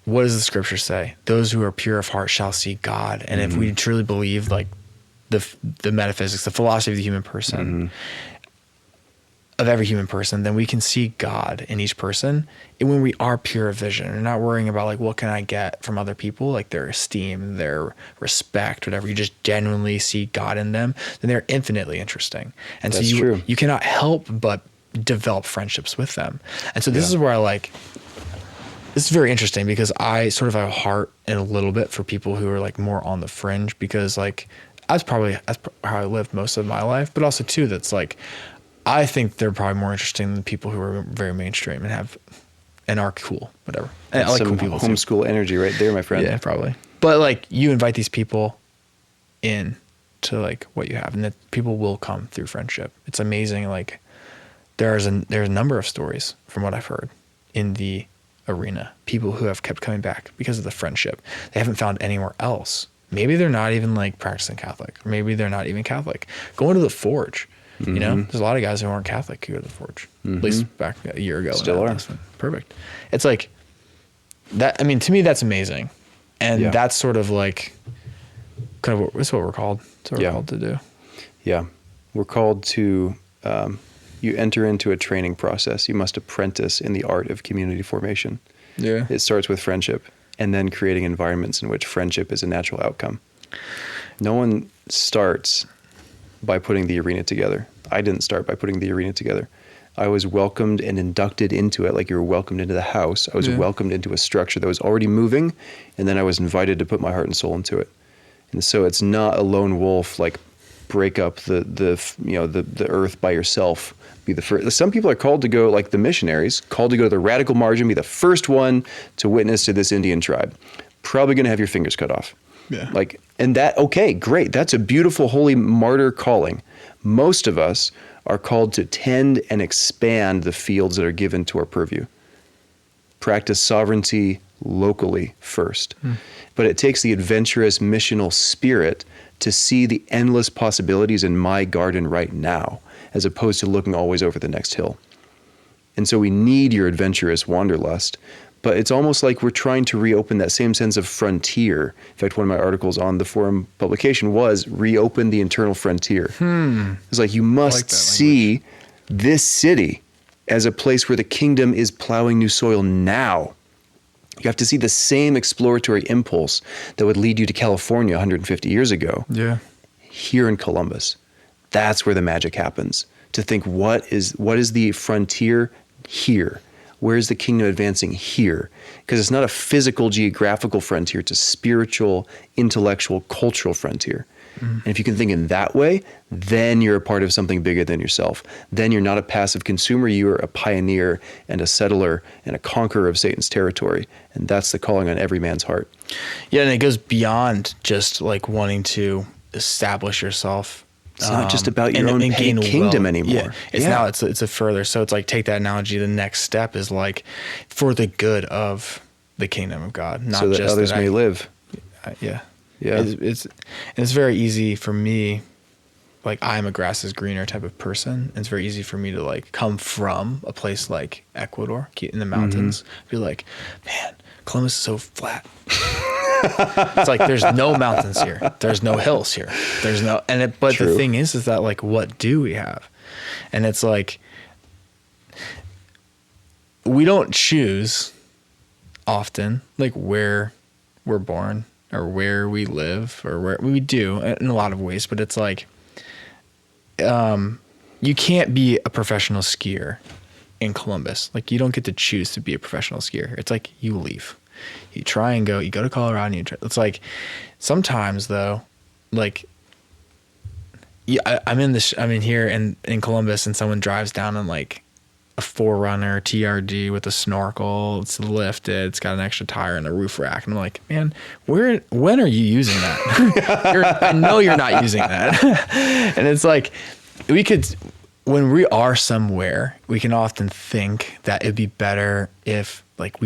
what does the scripture say? Those who are pure of heart shall see God. And if we truly believe, like, the metaphysics, the philosophy of the human person, of every human person, then we can see God in each person. And when we are pure of vision, we're not worrying about, like, what can I get from other people, like their esteem, their respect, whatever. You just genuinely see God in them, then they're infinitely interesting. And That's so true. you cannot help but develop friendships with them. And so this is where this is very interesting, because I sort of have a heart in a little bit for people who are, like, more on the fringe, because, like, that's how I lived most of my life. But also, too, that's like, I think they're probably more interesting than people who are very mainstream and are cool, whatever. And I like some cool people too. homeschool energy right there, my friend. Yeah, probably. But, like, you invite these people in to, like, what you have, and that people will come through friendship. It's amazing. Like, there's a number of stories from what I've heard in the arena, people who have kept coming back because of the friendship they haven't found anywhere else. Maybe they're not even, like, practicing Catholic, or maybe they're not even Catholic. Going to the Forge. You know, there's a lot of guys who aren't Catholic who go to the Forge, at least back a year ago. Still are. Perfect. It's like that. I mean, to me, that's amazing. And that's sort of like kind of that's what we're called. That's what we're called to do. Yeah. We're called to, you enter into a training process. You must apprentice in the art of community formation. Yeah. It starts with friendship. and then creating environments in which friendship is a natural outcome. No one starts by putting the arena together. I didn't start by putting the arena together. I was welcomed and inducted into it like you were welcomed into the house. I was welcomed into a structure that was already moving, and then I was invited to put my heart and soul into it. And so it's not a lone wolf, like break up the earth by yourself. Be the first. Some people are called to go, like the missionaries, called to go to the radical margin, be the first one to witness to this Indian tribe. Probably going to have your fingers cut off. Yeah. And that, okay, great. That's a beautiful, holy martyr calling. Most of us are called to tend and expand the fields that are given to our purview. Practice sovereignty locally first. But it takes the adventurous missional spirit to see the endless possibilities in my garden right now, as opposed to looking always over the next hill. And so we need your adventurous wanderlust, but it's almost like we're trying to reopen that same sense of frontier. In fact, one of my articles on the forum publication was reopen the internal frontier. It's like you must see this city as a place where the kingdom is plowing new soil now. You have to see the same exploratory impulse that would lead you to California 150 years ago. Yeah. Here in Columbus. That's where the magic happens. To think, what is the frontier here? Where is the kingdom advancing here? Because it's not a physical, geographical frontier. It's a spiritual, intellectual, cultural frontier. And if you can think in that way, then you're a part of something bigger than yourself. Then you're not a passive consumer. You are a pioneer and a settler and a conqueror of Satan's territory. And that's the calling on every man's heart. Yeah, and it goes beyond just like wanting to establish yourself. It's not just about your own kingdom anymore. Yeah, it's a further. So it's like, take that analogy. The next step is like for the good of the kingdom of God, not so that just others may live. Yeah. Yeah. It's very easy for me. Like, I'm a grass is greener type of person. It's very easy for me to like come from a place like Ecuador in the mountains, be like, man, Columbus is so flat. It's like, there's no mountains here. There's no hills here. There's no, but True. the thing is that like, what do we have? And it's like, we don't choose often like where we're born or where we live, or where we do in a lot of ways, but it's like, you can't be a professional skier in Columbus. Like, you don't get to choose to be a professional skier. It's like, you leave. You try and you go to Colorado and it's like, sometimes though, like, yeah, I'm in here in Columbus, and someone drives down in like a 4Runner TRD with a snorkel. It's lifted. It's got an extra tire and a roof rack. And I'm like, man, when are you using that? I know you're not using that. And it's like, when we are somewhere, we can often think that it'd be better if like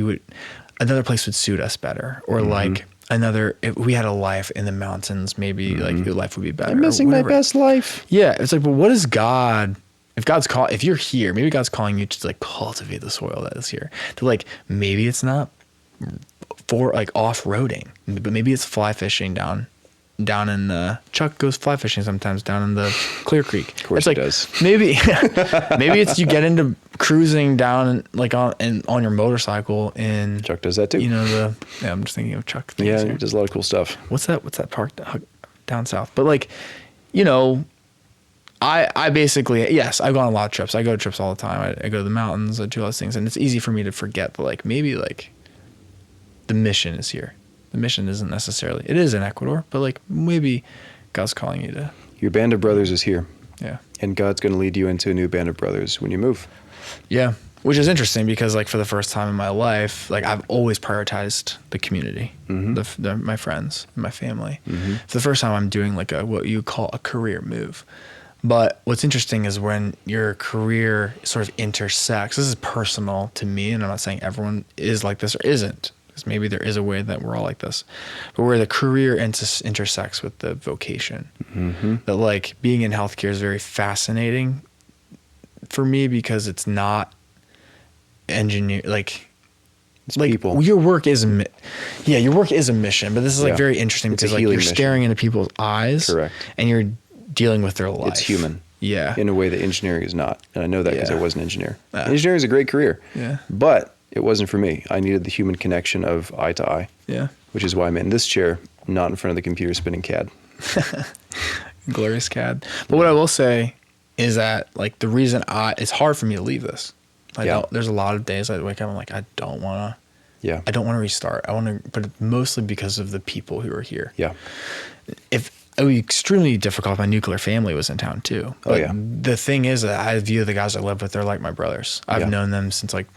another place would suit us better, or like if we had a life in the mountains, maybe like your life would be better. I'm missing my best life. Yeah. It's like, but what is God? If you're here, maybe God's calling you to like cultivate the soil that is here. To like, maybe it's not for like off-roading, but maybe it's fly fishing down in Chuck goes fly fishing sometimes down in the Clear Creek. Of course, it's like, he does. Maybe it's you get into cruising down like on your motorcycle in Chuck does that too. I'm just thinking of Chuck things Yeah, here. he does a lot of cool stuff. What's that park down south? But like, I basically, yes, I've gone on a lot of trips. I go to trips all the time. I go to the mountains. I do all those things. And it's easy for me to forget that, like, maybe, like, the mission is here. The mission isn't necessarily, it is in Ecuador, but, like, maybe God's calling you to. Your band of brothers is here. Yeah. And God's going to lead you into a new band of brothers when you move. Yeah. Which is interesting because, like, for the first time in my life, like, I've always prioritized the community, my friends, and my family. For the first time, I'm doing, like, what you call a career move. But what's interesting is when your career sort of intersects, this is personal to me, and I'm not saying everyone is like this or isn't, because maybe there is a way that we're all like this, but where the career intersects with the vocation. That like being in healthcare is very fascinating for me because it's not engineer, like people. Your work is your work is a mission, but this is like very interesting because like you're staring into people's eyes. Correct. And you're dealing with their life. It's human. Yeah. In a way that engineering is not. And I know that because I was an engineer. Yeah. Engineering is a great career. Yeah. But It wasn't for me. I needed the human connection of eye to eye, Yeah. which is why I'm in this chair, not in front of the computer spinning CAD. Glorious CAD. But what I will say is that like the reason it's hard for me to leave this. There's a lot of days I wake up, I'm like, I don't want to restart. But mostly because of the people who are here. Yeah. It would be extremely difficult if my nuclear family was in town too. But the thing is that I view the guys I live with, they're like my brothers. I've known them since like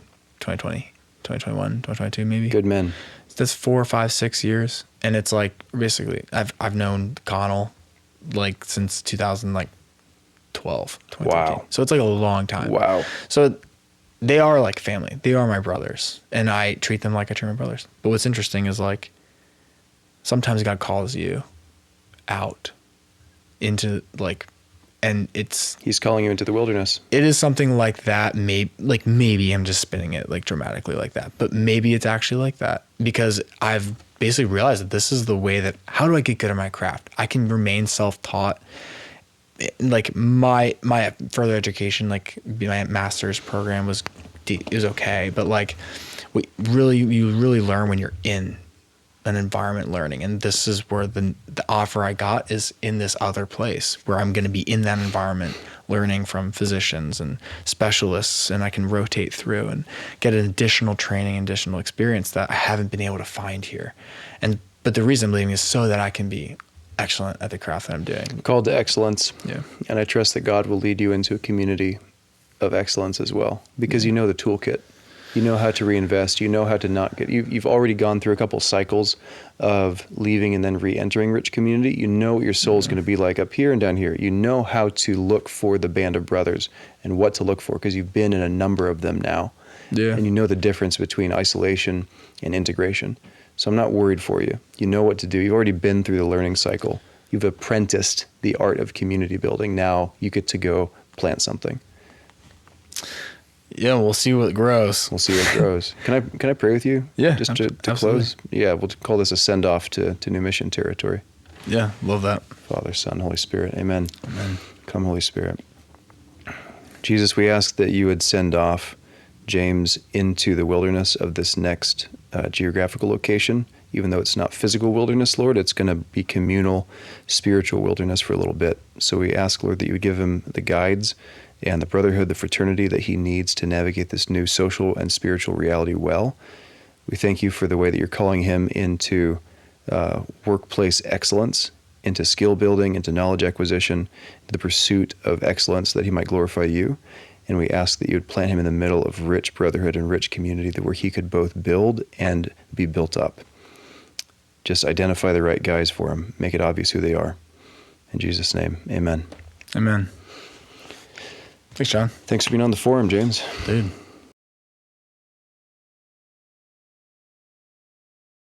2020, 2021, 2022 maybe. Good men. That's 4, 5, 6 years. And it's like, basically, I've known Connell like since 2012, 2013. Wow. So it's like a long time. Wow. So they are like family. They are my brothers. And I treat them like I treat my brothers. But what's interesting is like, sometimes God calls you out into like, and He's calling you into the wilderness. it is something like that. Maybe I'm just spinning it like dramatically like that, but maybe it's actually like that because I've basically realized that this is the way that, how do I get good at my craft? I can remain self-taught. Like my further education, like my master's program was okay. But like you really learn when you're in an environment learning. And this is where the offer I got is in this other place where I'm going to be in that environment learning from physicians and specialists, and I can rotate through and get an additional training, additional experience that I haven't been able to find here. But the reason I'm leaving is so that I can be excellent at the craft that I'm doing. Called to excellence. Yeah. And I trust that God will lead you into a community of excellence as well, because you know the toolkit. You know how to reinvest. You know how to not get. You've already gone through a couple cycles of leaving and then re-entering rich community. You know what your soul's going to be like up here and down here. You know how to look for the band of brothers and what to look for because you've been in a number of them now. Yeah. And you know the difference between isolation and integration. So I'm not worried for you. You know what to do. You've already been through the learning cycle. You've apprenticed the art of community building. Now you get to go plant something. Yeah, we'll see what grows. We'll see what grows. Can I pray with you? Yeah, Just to absolutely. close? Yeah, we'll call this a send-off to New Mission territory. Yeah, love that. Father, Son, Holy Spirit. Amen. Amen. Come, Holy Spirit. Jesus, we ask that you would send off James into the wilderness of this next geographical location. Even though it's not physical wilderness, Lord, it's going to be communal, spiritual wilderness for a little bit. So we ask, Lord, that you would give him the guides and the brotherhood, the fraternity that he needs to navigate this new social and spiritual reality well. We thank you for the way that you're calling him into workplace excellence, into skill building, into knowledge acquisition, the pursuit of excellence that he might glorify you. And we ask that you would plant him in the middle of rich brotherhood and rich community that where he could both build and be built up. Just identify the right guys for him. Make it obvious who they are. In Jesus' name, amen. Amen. Thanks, John. Thanks for being on the forum, James. Dude.